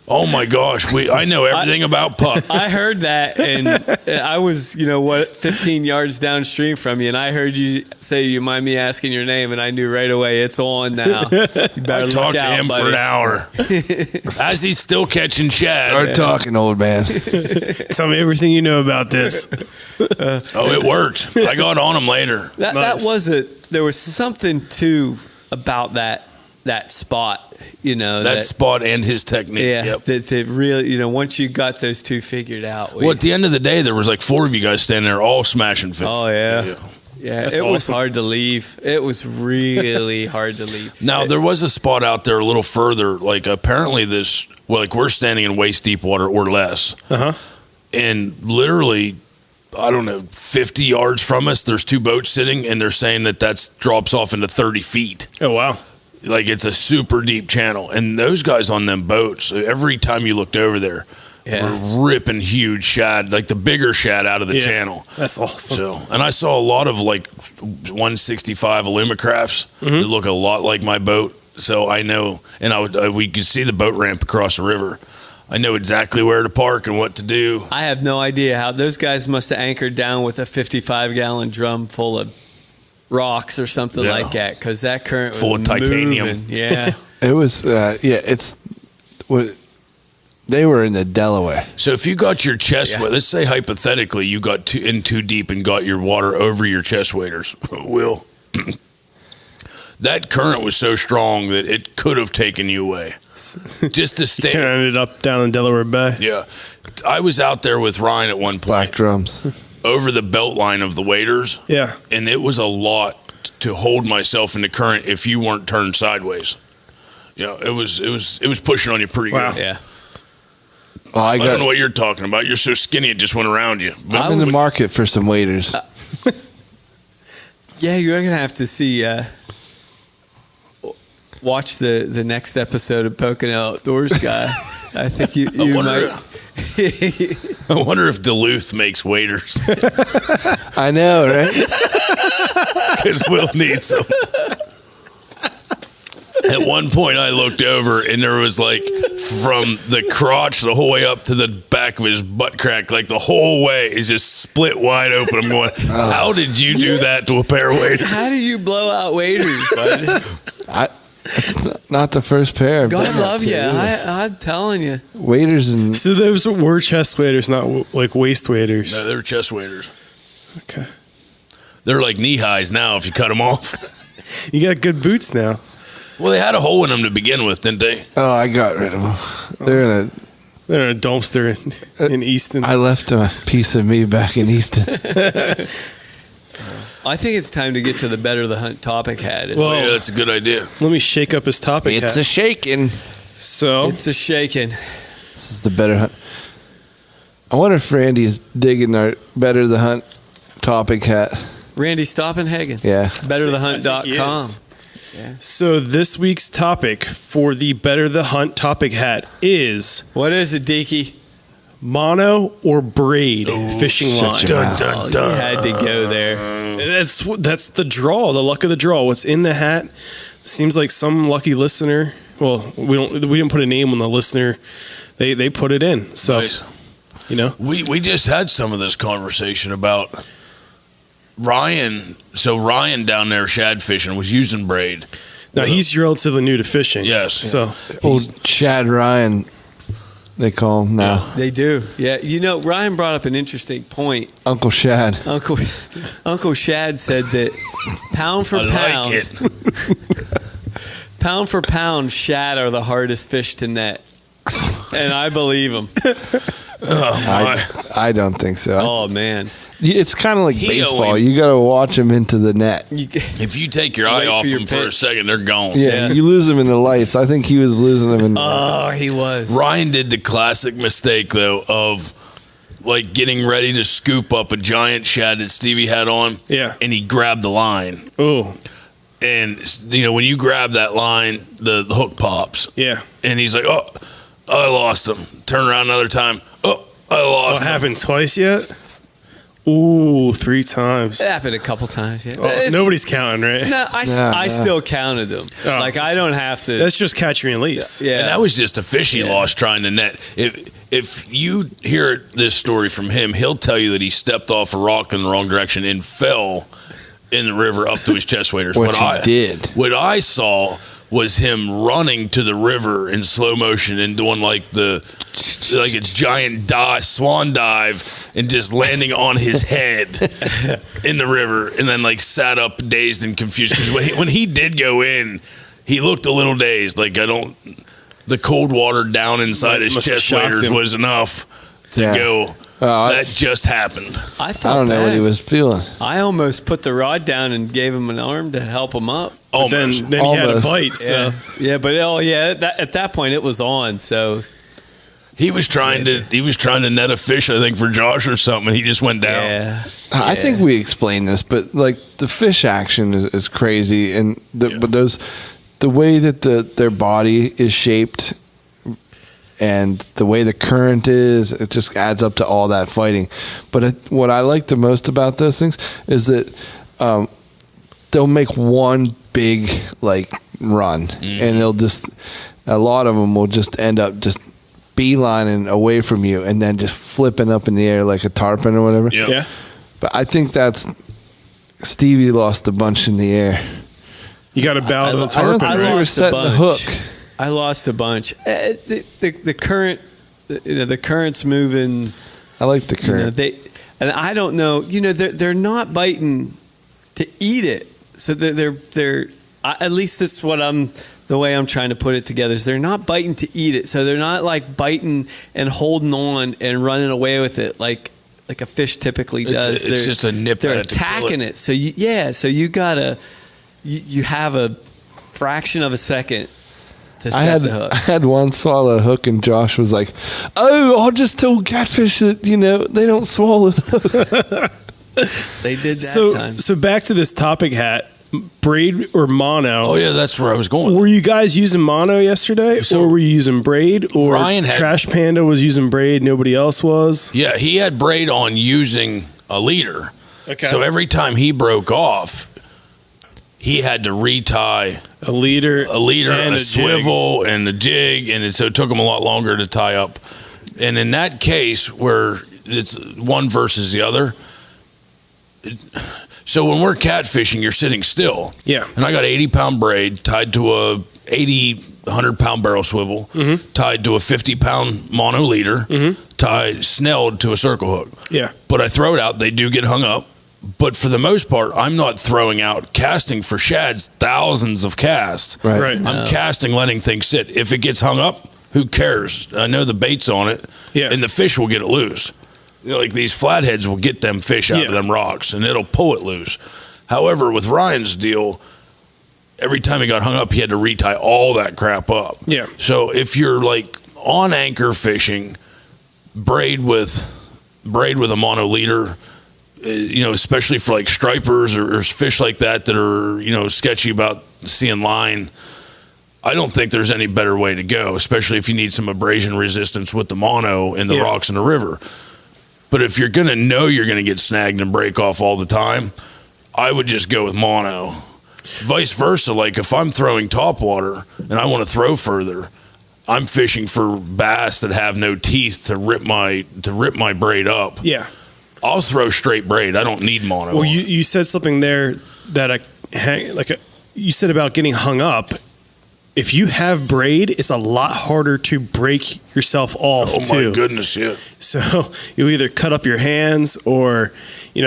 S3: Oh my gosh, I know everything about Puck.
S4: I heard that, and I was, 15 yards downstream from you, and I heard you say, "You mind me asking your name?" And I knew right away it's on now. You better
S3: I talked to him for an hour as he's still catching shad.
S2: Start talking, old man.
S8: Tell me everything you know about this.
S3: It worked. I got on him later.
S4: That was it. There was something too about that spot. That
S3: spot and his technique.
S4: Yeah,
S3: yep.
S4: that really, once you got those two figured out.
S3: Well, at the end of the day, there was like 4 of you guys standing there all smashing fish.
S4: Oh, yeah. It was hard to leave. It was really hard to leave.
S3: Now, there was a spot out there a little further, like apparently we're standing in waist deep water or less.
S8: Uh-huh.
S3: And literally, I don't know, 50 yards from us, there's 2 boats sitting, and they're saying that drops off into 30 feet.
S8: Oh, wow.
S3: Like it's a super deep channel, and those guys on them boats, every time you looked over there, were ripping huge shad, like the bigger shad out of the channel.
S8: That's awesome.
S3: So, and I saw a lot of like 165 Alumacrafts that look a lot like my boat. So I know, and we could see the boat ramp across the river. I know exactly where to park and what to do.
S4: I have no idea how those guys must have anchored down with a 55-gallon drum full of rocks or something
S3: Yeah.
S4: like that, because that current
S3: Full
S4: was
S3: of titanium.
S4: moving. Yeah.
S2: It was, it's what they were in the Delaware.
S3: So if you got your chest wet, let's say hypothetically you got too deep and got your water over your chest waders, Will, that current was so strong that it could have taken you away. Just to stay.
S8: Kind of ended up down in Delaware Bay.
S3: Yeah. I was out there with Ryan at one
S2: Black
S3: point
S2: drums.
S3: over the belt line of the waders,
S8: Yeah.
S3: and it was a lot to hold myself in the current if you weren't turned sideways. It was pushing on you pretty
S8: Wow.
S3: good.
S4: Yeah.
S2: Oh,
S3: I don't know what you're talking about. You're so skinny it just went around you. But
S2: I'm in the market for some waders.
S4: Yeah, you're going to have to see, watch the next episode of Pocono Outdoors Guy. I think you
S3: wonder-
S4: might.
S3: I wonder if Duluth makes waders
S2: I know, right?
S3: because Will needs them. At one point, I looked over and there was like from the crotch the whole way up to the back of his butt crack, like the whole way is just split wide open. I'm going, how did you do that to a pair of waders?
S4: How do you blow out waders, bud?
S2: It's not the first pair. I've
S4: God
S2: done that
S4: love
S2: to
S4: you.
S2: either.
S4: I'm telling you.
S2: Waders and
S8: So those were chest waders, not like waist waders.
S3: No, they're chest waders.
S8: Okay.
S3: They're like knee highs now if you cut them off.
S8: You got good boots now.
S3: Well, they had a hole in them to begin with, didn't they?
S2: oh, I got rid of them. They're in
S8: They're in a dumpster in Easton.
S2: I left a piece of me back in Easton.
S4: I think it's time to get to the better the hunt topic hat.
S8: Well,
S3: Yeah, that's a good idea.
S8: let me shake up his topic
S2: It's a
S8: hat.
S2: shaking.
S8: So
S4: It's a shaking.
S2: This is the better hunt. I wonder if Randy's digging our better the hunt topic hat.
S4: Randy Stoppenhagen.
S2: Yeah.
S4: BetterTheHunt.com.
S8: is. So this week's topic for the Better the Hunt topic hat is
S4: What is it, Deaky?
S8: mono or braid fishing line.
S2: your
S3: Dun,
S2: mouth.
S3: dun,
S4: You
S3: dun.
S4: had to go there.
S8: That's the draw, the luck of the draw. What's in the hat? Seems like some lucky listener. Well, we didn't put a name on the listener. They put it in. So
S3: Nice. We just had some of this conversation about Ryan. So Ryan down there shad fishing was using braid.
S8: now he's relatively new to fishing.
S3: Yes.
S8: So
S2: Old Chad Ryan, they call him now.
S4: They do. Yeah. Ryan brought up an interesting point.
S2: Uncle Shad.
S4: Uncle Shad said that pound for
S3: I
S4: pound,
S3: like it.
S4: pound for pound, shad are the hardest fish to net. And I believe him.
S2: I don't think so.
S4: Oh, man.
S2: It's kind of like
S3: He
S2: baseball.
S3: only-
S2: You got to watch them into the net.
S3: If you take your eye
S4: Wait
S3: off
S4: for your
S3: them for a
S4: pitch.
S3: second, they're gone.
S2: Yeah, you lose them in the lights. I think he was losing them in.
S4: Oh, he was.
S3: Ryan did the classic mistake though of like getting ready to scoop up a giant shad that Stevie had on.
S8: Yeah.
S3: And he grabbed the line.
S8: oh
S3: And when you grab that line, the hook pops.
S8: yeah.
S3: And he's like, "Oh, I lost him." Turn around another time. "Oh, I lost
S8: What
S3: him."
S8: happened twice yet? Ooh, 3 times.
S4: It happened a couple times. Yeah.
S8: Oh,
S4: It's-
S8: nobody's counting, right?
S4: No, I
S2: Yeah.
S4: still counted them.
S8: Oh.
S4: Like, I don't have to.
S8: That's just catch and release.
S4: yeah.
S3: And that was just a fish he lost trying to net. If you hear this story from him, he'll tell you that he stepped off a rock in the wrong direction and fell in the river up to his chest waders.
S2: Which he did.
S3: What I saw was him running to the river in slow motion and doing like a giant swan dive and just landing on his head in the river and then like sat up dazed and confused. 'Cause when he did go in, he looked a little dazed. Like the cold water down inside his
S8: Must have
S3: chest
S8: shocked
S3: waders
S8: him.
S3: was enough to
S2: Yeah.
S3: go.
S2: I
S3: That just happened.
S4: I felt
S2: I don't know
S4: bad.
S2: what he was feeling.
S4: I almost put the rod down and gave him an arm to help him up.
S8: Then
S3: Almost.
S8: he had a
S2: Almost.
S8: bite. So
S4: Yeah, but at that point it was on. So
S3: He was trying to net a fish, I think, for Josh or something. And he just went down.
S4: yeah,
S2: I think we explained this, but like the fish action is crazy, and but the way that their body is shaped and the way the current is, it just adds up to all that fighting. But what I like the most about those things is that they'll make one big like run, and they'll just a lot of them will just end up just beelining away from you and then just flipping up in the air like a tarpon or whatever.
S3: Yep.
S8: Yeah.
S2: But I think that's Stevie lost a bunch in the air.
S8: You got to bow to the
S2: I don't
S8: tarpon.
S2: think we
S8: right?
S2: were setting the hook.
S4: I lost a bunch. The current, the current's moving.
S2: I like the current.
S4: And I don't know. They're not biting to eat it. So they're at least that's what the way I'm trying to put it together is they're not biting to eat it. So they're not like biting and holding on and running away with it like a fish typically does.
S3: It's just a nip.
S4: They're
S3: at it to kill
S4: attacking it. So you gotta you have a fraction of a second to set the hook.
S2: I had one swallow a hook, and Josh was like, "Oh, I just told Catfish that they don't swallow the hook."
S4: They did that time.
S8: So back to this topic hat, braid or mono.
S3: Oh yeah, that's where I was going.
S8: Were you guys using mono yesterday,
S3: So
S8: or were you using braid? Or
S3: Ryan had-
S8: Trash Panda was using braid, nobody else was?
S3: Yeah, he had braid on using a leader.
S8: Okay.
S3: So every time he broke off, he had to retie
S8: A leader,
S3: and a
S8: jig.
S3: swivel, and a jig, and so it took him a lot longer to tie up. And in that case, where it's one versus the other, so when we're catfishing, you're sitting still.
S8: Yeah.
S3: And I got 80-pound braid tied to a 100-pound barrel swivel, tied to a 50-pound mono leader, tied snelled to a circle hook.
S8: Yeah.
S3: But I throw it out. They do get hung up. But for the most part, I'm not throwing out casting for shads, thousands of casts.
S8: Right.
S3: I'm casting, letting things sit. If it gets hung up, who cares? I know the bait's on it, and the fish will get it loose. Like these flatheads will get them fish out of them rocks, and it'll pull it loose. However, with Ryan's deal, every time he got hung up, he had to retie all that crap up.
S8: Yeah.
S3: So if you're like on anchor fishing, braid with a mono leader, especially for like stripers or fish like that are sketchy about seeing line. I don't think there's any better way to go, especially if you need some abrasion resistance with the mono in the rocks in the river. But if you're going to know you're going to get snagged and break off all the time, I would just go with mono. Vice versa, like if I'm throwing topwater and I want to throw further, I'm fishing for bass that have no teeth to rip my braid up.
S8: Yeah.
S3: I'll throw straight braid. I don't need mono.
S8: Well, you said something there that you said about getting hung up. If you have braid, it's a lot harder to break yourself off too.
S3: Oh my goodness, yeah.
S8: So you either cut up your hands or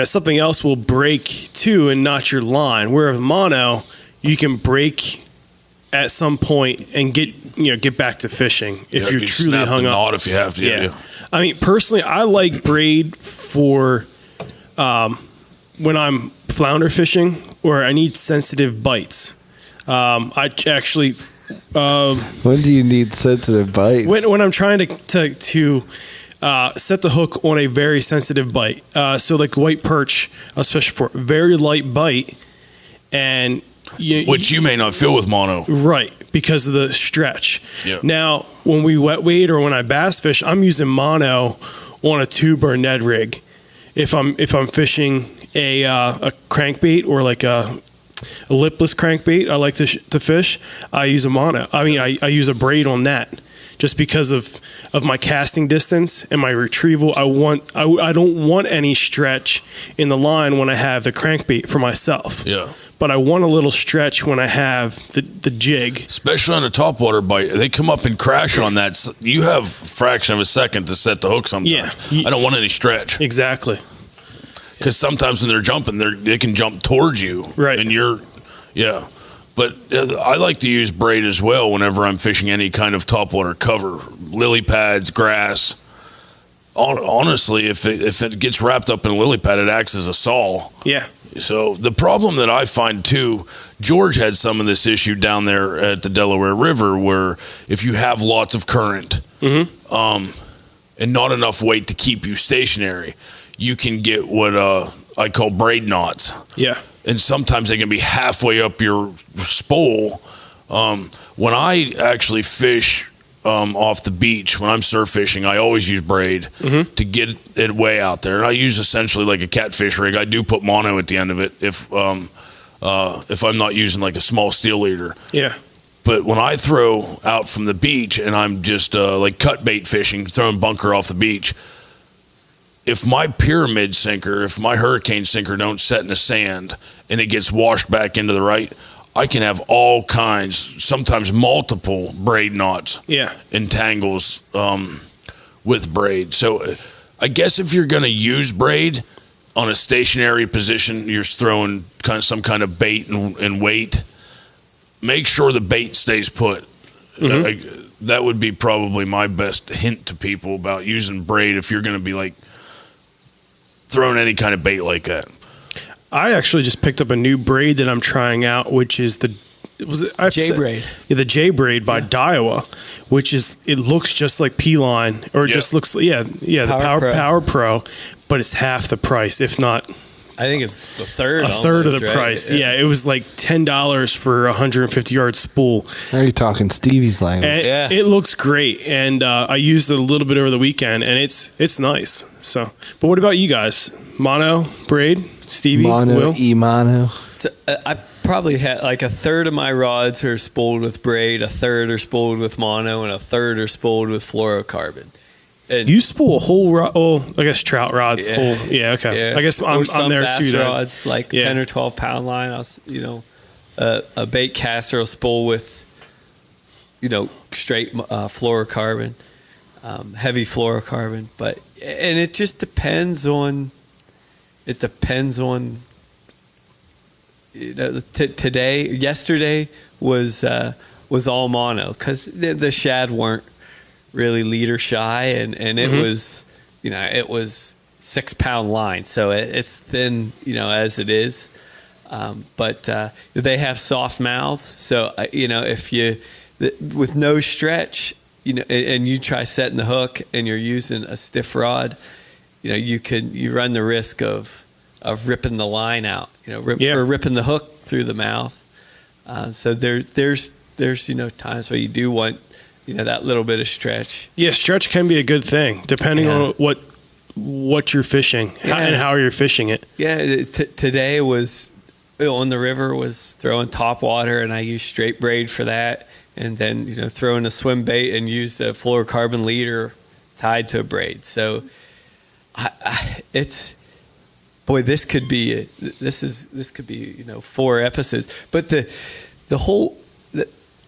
S8: something else will break too and not your line. Whereas mono, you can break at some point and get back to fishing if you're truly
S3: snap
S8: hung
S3: the
S8: up.
S3: knot if you have to. Yeah.
S8: I mean, personally, I like braid for when I'm flounder fishing or I need sensitive bites. I actually.
S2: When do you need sensitive bites?
S8: When I'm trying to set the hook on a very sensitive bite. So like white perch, I was fishing for very light bite, and
S3: which you may not feel with mono,
S8: right? Because of the stretch.
S3: Yeah.
S8: Now, when we wet weight or when I bass fish, I'm using mono on a tube or Ned rig. If I'm fishing a crankbait or like a lipless crankbait, I like to fish. I use a mono. I mean, I use a braid on that, just because of my casting distance and my retrieval. I don't want any stretch in the line when I have the crankbait for myself.
S3: Yeah.
S8: But I want a little stretch when I have the jig.
S3: Especially on a topwater bite, they come up and crash on that. You have a fraction of a second to set the hook sometimes.
S8: Yeah.
S3: I don't want any stretch.
S8: Exactly.
S3: Because sometimes when they're jumping, they can jump towards you.
S8: Right.
S3: And But I like to use braid as well whenever I'm fishing any kind of topwater cover. Lily pads, grass. Honestly, if it gets wrapped up in a lily pad, it acts as a saw.
S8: Yeah.
S3: So the problem that I find too, George had some of this issue down there at the Delaware River, where if you have lots of current and not enough weight to keep you stationary, you can get what I call braid knots.
S8: Yeah.
S3: And sometimes they can be halfway up your spool. When I actually fish off the beach, when I'm surf fishing, I always use braid to get it way out there. And I use essentially like a catfish rig. I do put mono at the end of it if I'm not using like a small steel leader.
S8: Yeah.
S3: But when I throw out from the beach and I'm just like cut bait fishing, throwing bunker off the beach, if my pyramid sinker, if my hurricane sinker don't set in the sand and it gets washed back into the right, I can have all kinds, sometimes multiple braid knots, entangles with braid. So I guess if you're going to use braid on a stationary position, you're throwing some kind of bait and weight, make sure the bait stays put. That would be probably my best hint to people about using braid if you're going to be like throwing any kind of bait like that.
S8: I actually just picked up a new braid that I'm trying out, which is the J braid. Yeah, the J braid by Daiwa, which it looks just like P-Line, or it just looks the Power Pro, but it's half the price, if not.
S4: I think it's a third
S8: of the price. Yeah, it was like $10 for a 150-yard spool.
S2: Are you talking Stevie's language?
S8: And it looks great, and I used it a little bit over the weekend, and it's nice. So, but what about you guys? Mono, braid, Stevie,
S2: Mono,
S8: Will?
S2: E-Mono.
S4: So, I probably had like a third of my rods are spooled with braid, a third are spooled with mono, and a third are spooled with fluorocarbon. And
S8: you spool a whole rod? Oh, I guess trout rods.
S4: Yeah.
S8: Okay.
S4: Yeah.
S8: I guess I'm there
S4: bass
S8: too.
S4: Rods like 10 or 12 pound line. A bait caster will spool with, straight fluorocarbon, heavy fluorocarbon. And it just depends on. It depends on. Yesterday was all mono because the shad weren't really leader shy, and it was, it was 6 pound line, so it's thin, as it is, but they have soft mouths, so if you with no stretch, and you try setting the hook and you're using a stiff rod, you run the risk of ripping the line out, or ripping the hook through the mouth. So there's times where you do want that little bit of stretch.
S8: Yeah, stretch can be a good thing depending on what you're fishing and how you're fishing it.
S4: Yeah, today was on the river, was throwing top water, and I used straight braid for that, and then throwing a swim bait and used a fluorocarbon leader tied to a braid. So this could be 4 episodes. But the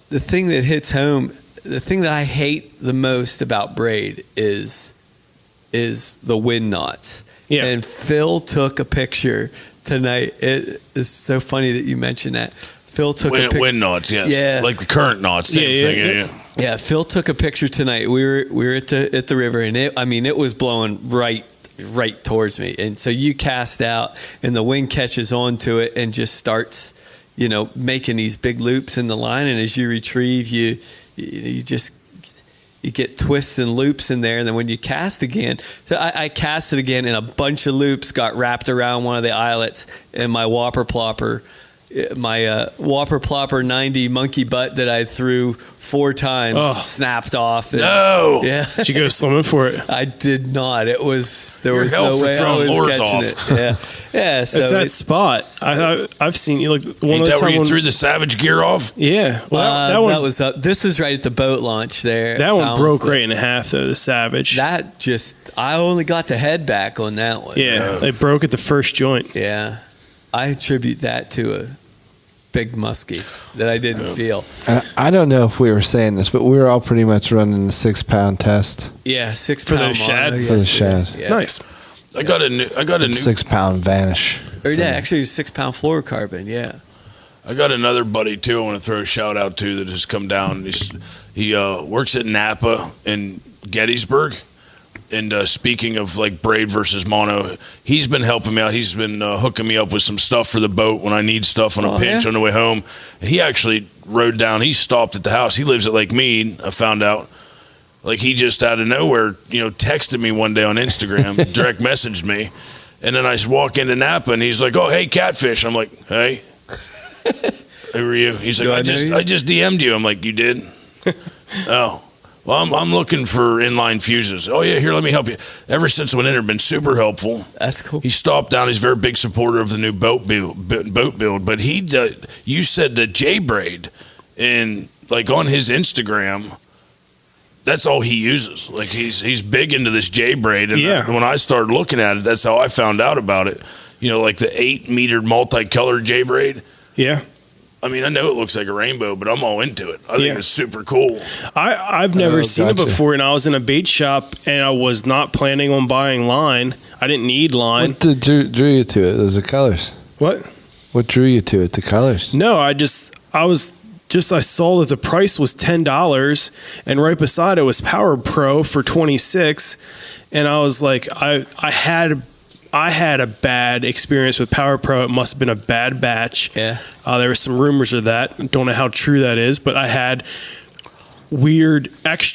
S4: thing that hits home, the thing that I hate the most about braid is the wind knots. Yeah. And Phil took a picture tonight. It is so funny that you mentioned that. Phil took a picture.
S3: Wind knots, yes. Yeah. Like the current knots, same thing.
S4: Yeah, Phil took a picture tonight. We were at the river, and it was blowing right towards me. And so you cast out, and the wind catches onto it and just starts, making these big loops in the line. And as you retrieve, you get twists and loops in there. And then when you cast again, so I cast it again, and a bunch of loops got wrapped around one of the eyelets, and my Whopper Plopper 90 monkey butt that I threw 4 times snapped off.
S3: No.
S4: Yeah.
S8: Did you go swimming for it?
S4: I did not. There was no way I was catching it. Yeah. So
S8: it's that spot. I've seen you one
S3: of
S8: the
S3: time
S8: where
S3: you threw the Savage gear off.
S8: Yeah. Well,
S4: that one was up. This was right at the boat launch there.
S8: That one broke right in half though. The Savage.
S4: I only got the head back on that one.
S8: Yeah. It broke at the first joint.
S4: Yeah. I attribute that to a big muskie that I didn't feel.
S2: I don't know if we were saying this, but we were all pretty much running the 6 pound test.
S4: Yeah, 6
S8: for
S4: pound
S8: the shad.
S2: For the shad.
S4: Yeah.
S8: Nice.
S3: I got a new
S2: 6 pound vanish.
S4: Or actually 6 pound fluorocarbon. Yeah.
S3: I got another buddy too I want to throw a shout out to that has come down. He works at Napa in Gettysburg. And speaking of like braid versus mono, he's been helping me out. He's been hooking me up with some stuff for the boat when I need stuff on a pinch on the way home. And he actually rode down. He stopped at the house. He lives at Lake Mead. I found out. Like he just out of nowhere, texted me one day on Instagram, direct messaged me. And then I walk into Napa and he's like, "Oh, hey, Catfish." I'm like, "Hey, who are you?" He's like, I just DM'd you. I'm like, "You did?" Oh. Well, I'm looking for inline fuses. Oh, yeah, here, let me help you. Ever since I went in there, been super helpful.
S4: That's cool.
S3: He stopped down. He's a very big supporter of the new boat build. But you said the J-braid, and like on his Instagram, that's all he uses. Like he's big into this J braid, and when I started looking at it, that's how I found out about it. You know, like the 8-meter multicolored J braid.
S8: Yeah.
S3: I mean, I know it looks like a rainbow, but I'm all into it. I think it's super cool.
S8: I've never seen it before, and I was in a bait shop, and I was not planning on buying line. I didn't need line.
S2: What drew you to it? Those the colors.
S8: What?
S2: What drew you to it? The colors.
S8: No, I saw that the price was $10, and right beside it was Power Pro for $26, and I was like, I had a bad experience with Power Pro. It must have been a bad batch.
S4: Yeah.
S8: There were some rumors of that. Don't know how true that is, but I had weird,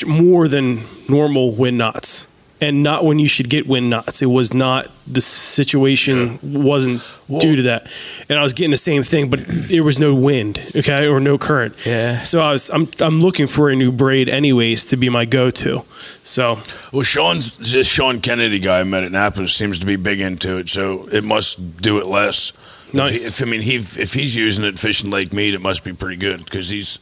S8: more than normal wind knots, and not when you should get wind knots. It was not, the situation wasn't due to that, and I was getting the same thing, but there was no wind, okay, or no current.
S4: Yeah.
S8: So I'm looking for a new braid anyways to be my go-to. So
S3: well, this Sean Kennedy guy I met at Napa seems to be big into it, so it must do it less.
S8: Nice.
S3: If he's using it fishing Lake Mead, it must be pretty good because he's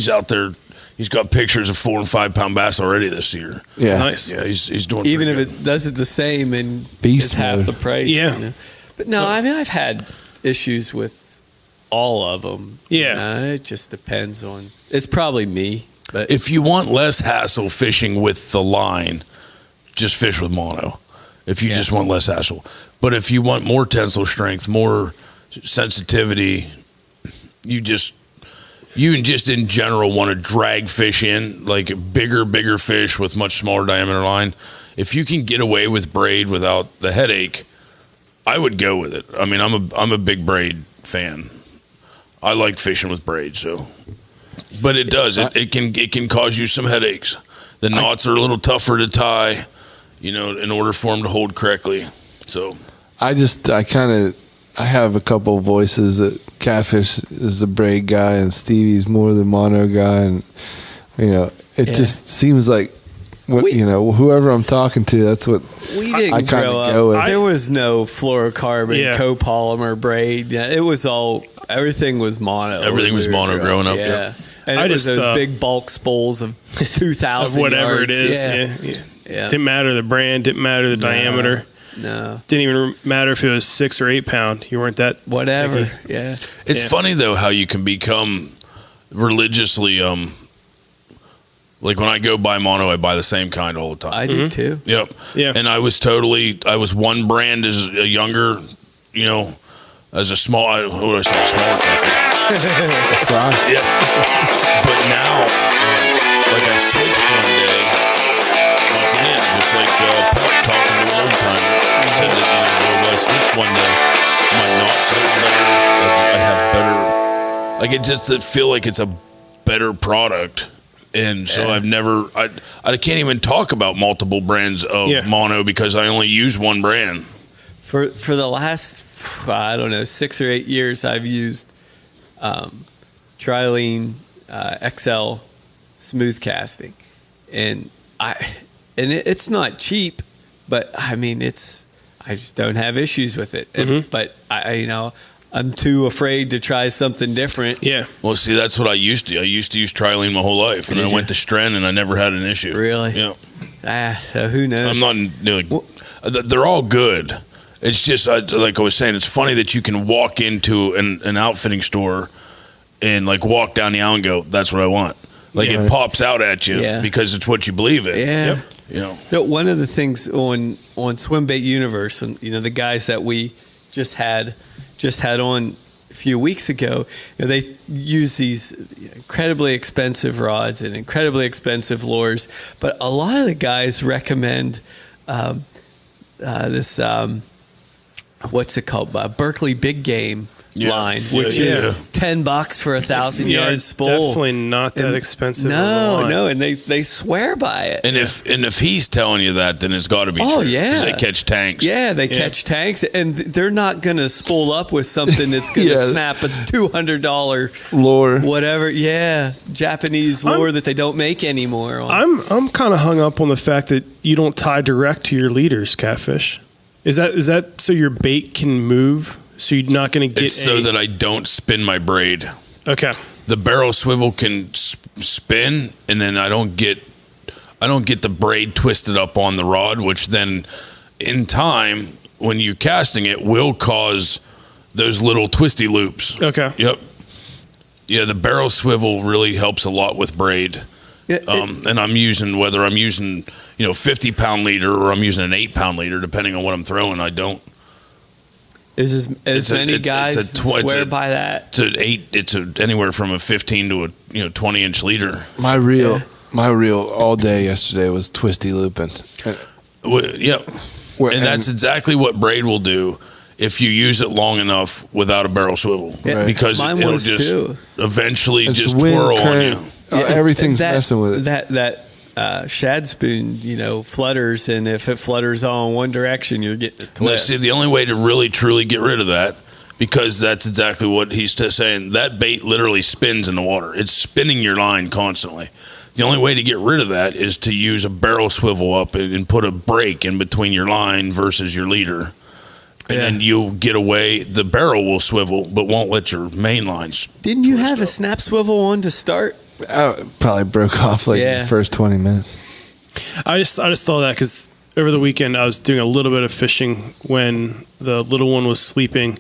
S3: out there. He's got pictures of 4 and 5 pound bass already this year.
S2: Yeah,
S8: nice.
S3: Yeah, he's doing
S4: Even if
S3: good.
S4: it does it the same and
S2: Beast
S4: it's half
S2: mode.
S4: the price.
S8: Yeah.
S4: You know? But no, I mean, I've had issues with all of them.
S8: Yeah.
S4: It just depends on. It's probably me. But
S3: If you want less hassle fishing with the line, just fish with mono. If you just want less hassle. But if you want more tensile strength, more sensitivity, you just in general want to drag fish in, like bigger fish with much smaller diameter line. If you can get away with braid without the headache, I would go with it. I mean, I'm a big braid fan. I like fishing with braid, so. But it does. It can cause you some headaches. The knots are a little tougher to tie, you know, in order for them to hold correctly. So
S2: I have a couple of voices that Catfish is the braid guy and Stevie's more the mono guy, and you know it just seems like whoever I'm talking to, that's what
S4: we didn't
S2: I kind of
S4: grow up.
S2: go with.
S4: There was no fluorocarbon copolymer braid. Yeah, it was all, everything was mono.
S3: Everything was mono growing up.
S4: Yeah. And it was those big bulk spools of 2,000
S8: whatever
S4: yards.
S8: it is. Yeah. Didn't matter the brand, didn't matter the diameter.
S4: No.
S8: Didn't even matter if it was 6 or 8 pound. You weren't that
S4: whatever.
S8: picky.
S4: Yeah.
S3: It's funny though how you can become religiously like when I go buy mono, I buy the same kind all the time.
S4: I do too.
S3: Yep.
S8: Yeah.
S3: And I was one brand as a younger, you know, as a small, what do I say, smaller country. Yeah. But now, like I switched one day, once again, just like Pat talking to an old timer, said that, I switched one day, my knots are better, I have better, like it just, I feel like it's a better product. And so I can't even talk about multiple brands of mono because I only use one brand.
S4: For the last, I don't know, 6 or 8 years, I've used Trilene XL smooth casting, and it's not cheap, but I mean I just don't have issues with it. But I'm too afraid to try something different.
S8: Yeah.
S3: Well, see, that's what I used to. I used to use Trilene my whole life, and I went to Stren, and I never had an issue.
S4: Really?
S3: Yeah.
S4: So who knows?
S3: I'm not. They're all good. It's just like I was saying. It's funny that you can walk into an outfitting store and like walk down the aisle and go, "That's what I want." Like it pops out at you because it's what you believe in.
S4: Yeah.
S3: Yep. You know.
S4: One of the things on Swim Bait Universe, and the guys that we just had on a few weeks ago, they use these incredibly expensive rods and incredibly expensive lures, but a lot of the guys recommend this what's it called, Berkeley Big Game line, which is $10 for 1,000 yard spool.
S8: Definitely not that expensive.
S4: No, and they swear by it.
S3: And if he's telling you that, then it's got to be true. Oh
S4: yeah,
S3: 'cause they catch tanks.
S4: Yeah, they catch tanks, and they're not going to spool up with something that's going to snap a $200
S2: lure,
S4: whatever. Yeah, Japanese lure that they don't make anymore.
S8: I'm kind of hung up on the fact that you don't tie direct to your leaders, Catfish. Is that so your bait can move? So you're not going to get
S3: so that I don't spin my braid.
S8: Okay.
S3: the barrel swivel can spin, and then I don't get the braid twisted up on the rod, which then in time when you're casting it will cause those little twisty loops.
S8: Okay.
S3: Yep. Yeah, the barrel swivel really helps a lot with braid. And I'm using, whether I'm using 50-pound leader or I'm using an 8-pound leader, depending on what I'm throwing. I don't.
S4: Is many guys swear by that?
S3: It's anywhere from a 15 to a 20-inch leader.
S2: My reel all day yesterday was twisty looping.
S3: Yeah. And that's exactly what braid will do if you use it long enough without a barrel swivel.
S4: Yeah,
S3: because
S4: mine
S3: it'll
S4: was
S3: just
S4: too.
S3: eventually
S2: It's
S3: just
S2: wind,
S3: twirl
S2: current.
S3: on you.
S2: Everything's messing with it.
S4: That shad spoon, flutters, and if it flutters on one direction, you're getting a twist.
S3: No, see, the only way to really truly get rid of that, because that's exactly what he's saying, that bait literally spins in the water. It's spinning your line constantly. The only way to get rid of that is to use a barrel swivel up and put a break in between your line versus your leader. And then you'll get away. The barrel will swivel, but won't let your main lines.
S4: Didn't you have a snap swivel on to start?
S2: I probably broke off in the first 20 minutes.
S8: I just thought that because over the weekend I was doing a little bit of fishing when the little one was sleeping,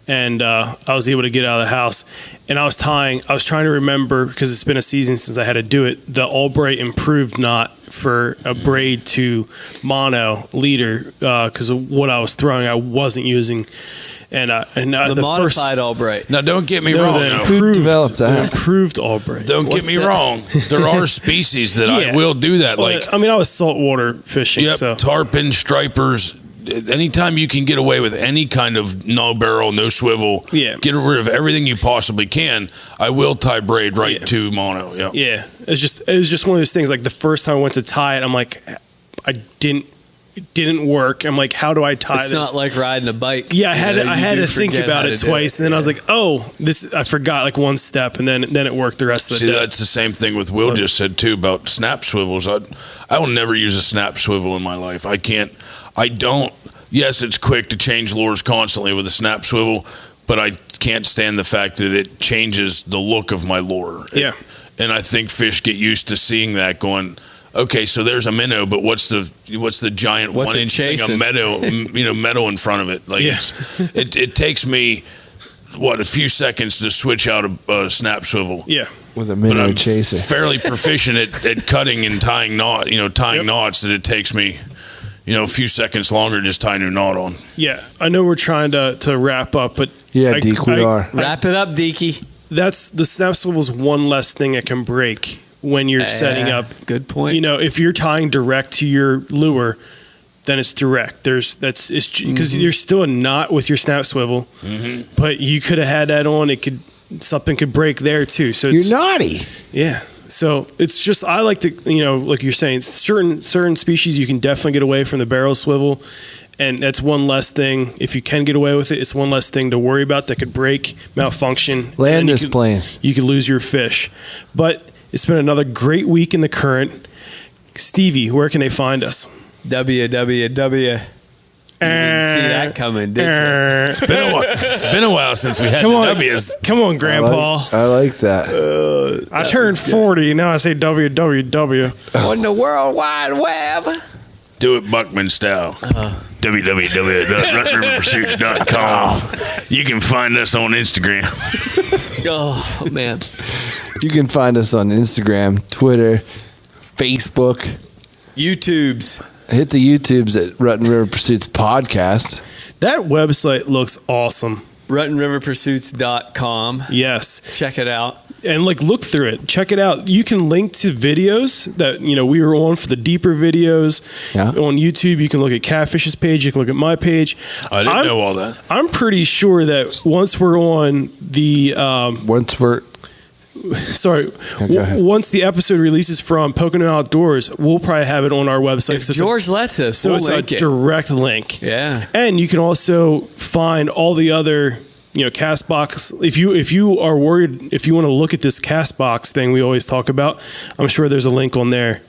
S8: and I was able to get out of the house, and I was trying to remember, because it's been a season since I had to do it, the Albright improved knot for a braid to mono leader, because of what I was throwing I wasn't using. And the
S4: modified Albright.
S3: Now, don't get me wrong.
S2: Who developed that?
S8: Improved Albright.
S3: Don't get me wrong. There are species that I will do that.
S8: I was saltwater fishing.
S3: Yep,
S8: so.
S3: tarpon, stripers. Anytime you can get away with any kind of no barrel, no swivel, get rid of everything you possibly can, I will tie braid to mono. Yep.
S8: Yeah, it was just one of those things. Like the first time I went to tie it, I'm like, it didn't work. I'm like, how do I tie this?
S4: It's not like riding a bike.
S8: Yeah, I had to think about it twice, and then I was like, I forgot like one step, and then it worked the rest of the day.
S3: That's the same thing with Will just said too about snap swivels. I will never use a snap swivel in my life. I don't. Yes, it's quick to change lures constantly with a snap swivel, but I can't stand the fact that it changes the look of my lure.
S8: Yeah.
S3: And I think fish get used to seeing that, going, okay, so there's a minnow, but what's the giant 1-inch thing of meadow in front of it? Like it takes me a few seconds to switch out a snap swivel.
S8: Yeah.
S2: With a minnow chaser.
S3: Fairly proficient at cutting and tying knots that it takes me a few seconds longer just tying a knot on.
S8: Yeah, I know we're trying to wrap up, but
S2: Deke, we are.
S4: Wrap it up, Deeky.
S8: That's the snap swivel's one less thing it can break when you're setting up.
S4: Good point.
S8: If you're tying direct to your lure, then it's direct. Because you're still a knot with your snap swivel, but you could have had that on. Something could break there too. So
S2: you're naughty.
S8: Yeah. So it's just, I like to, like you're saying, certain species you can definitely get away from the barrel swivel, and that's one less thing. If you can get away with it, it's one less thing to worry about that could break, malfunction.
S2: Land this plane.
S8: You could lose your fish. But it's been another great week in the current. Stevie, where can they find us?
S4: www. You didn't see that coming, did you?
S3: It's been a while since we had the W's.
S8: Come on, Grandpa.
S2: I like that.
S8: I turned 40. Now I say www.
S4: On the World Wide Web.
S3: Do it Buckman style. www.ruttenriverpursuits.com. You can find us on Instagram.
S4: Oh, man.
S2: You can find us on Instagram, Twitter, Facebook.
S4: YouTubes.
S2: Hit the YouTubes at Rutten River Pursuits Podcast.
S8: That website looks awesome.
S4: RuttenRiverPursuits.com.
S8: Yes.
S4: Check it out.
S8: And look through it. Check it out. You can link to videos that we were on for the deeper videos.
S2: Yeah.
S8: On YouTube, you can look at Catfish's page. You can look at my page.
S3: I didn't know all that.
S8: I'm pretty sure that once we're on the once the episode releases from Pocono Outdoors, we'll probably have it on our website.
S4: If George lets us,
S8: so
S4: we'll
S8: it's
S4: link
S8: a
S4: it.
S8: direct link.
S4: Yeah.
S8: And you can also find all the other cast box. If you are worried, if you want to look at this cast box thing we always talk about, I'm sure there's a link on there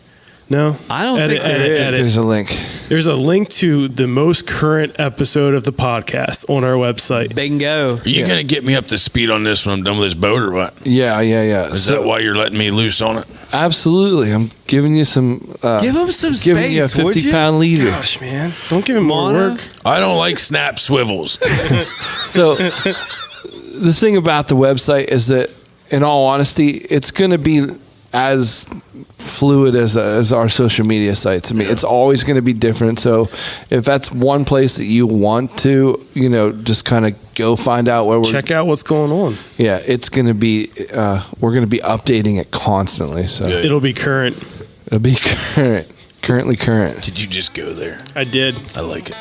S8: No,
S4: I don't think there is.
S2: There's a link.
S8: There's a link to the most current episode of the podcast on our website.
S4: Bingo.
S3: Are you going to get me up to speed on this when I'm done with this boat or what?
S2: Yeah.
S3: Is that why you're letting me loose on it?
S2: Absolutely. I'm giving you some.
S4: Give him some
S2: Giving you a
S4: space, would you?
S2: 50-pound leader.
S8: Gosh, man, don't give him more
S4: Mono?
S8: work.
S3: I don't like snap swivels.
S2: So the thing about the website is that, in all honesty, it's going to be as fluid as our social media sites. I mean, it's always going to be different. So if that's one place that you want to, just kind of go find out where we're
S8: Check out what's going on.
S2: Yeah, it's going to be. We're going to be updating it constantly. So
S3: Good.
S8: It'll be current.
S2: it'll be currently current.
S3: Did you just go there?
S8: I did.
S3: I like it.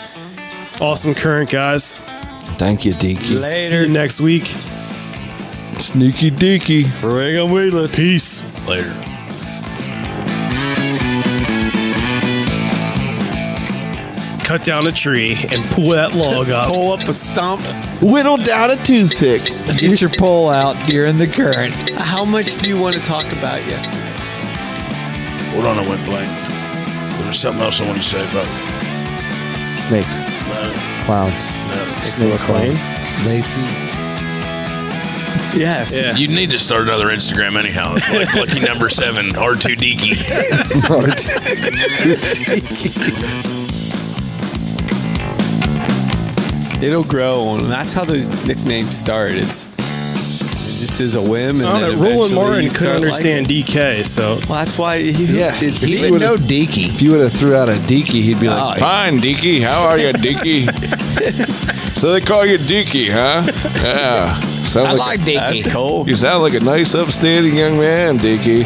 S8: Awesome current, guys.
S2: Thank you, Deeky.
S8: See you next week.
S2: Sneaky Deeky.
S4: Bring 'em weedless.
S8: Peace.
S3: Later.
S8: Cut down a tree and pull that log up.
S4: Pull up a stump.
S2: Whittle down a toothpick.
S7: Get your pole out. You're in the current.
S4: How much do you want to talk about yesterday?
S3: Hold on, I went blank. There was something else I wanted to say about
S2: Snakes. Clowns.
S8: Snake clowns.
S7: Lacey.
S4: Yes.
S8: Yeah.
S3: You need to start another Instagram anyhow. Like lucky number 7, R2 Deeky.
S4: It'll grow, and that's how those nicknames start. It just is a whim, and then
S8: Roland
S4: eventually
S8: Martin
S4: you
S8: couldn't
S4: start
S8: understand DK, so
S4: Well, that's why it's
S7: He would know Deeky.
S2: If you would have threw out a Deeky, he'd be like,
S7: Oh,
S2: "Fine, Deeky. How are you, Deeky?" So they call you Deeky, huh? Yeah. Sound
S7: I like Deeky.
S4: That's cool.
S2: You sound like a nice, upstanding young man, Deeky.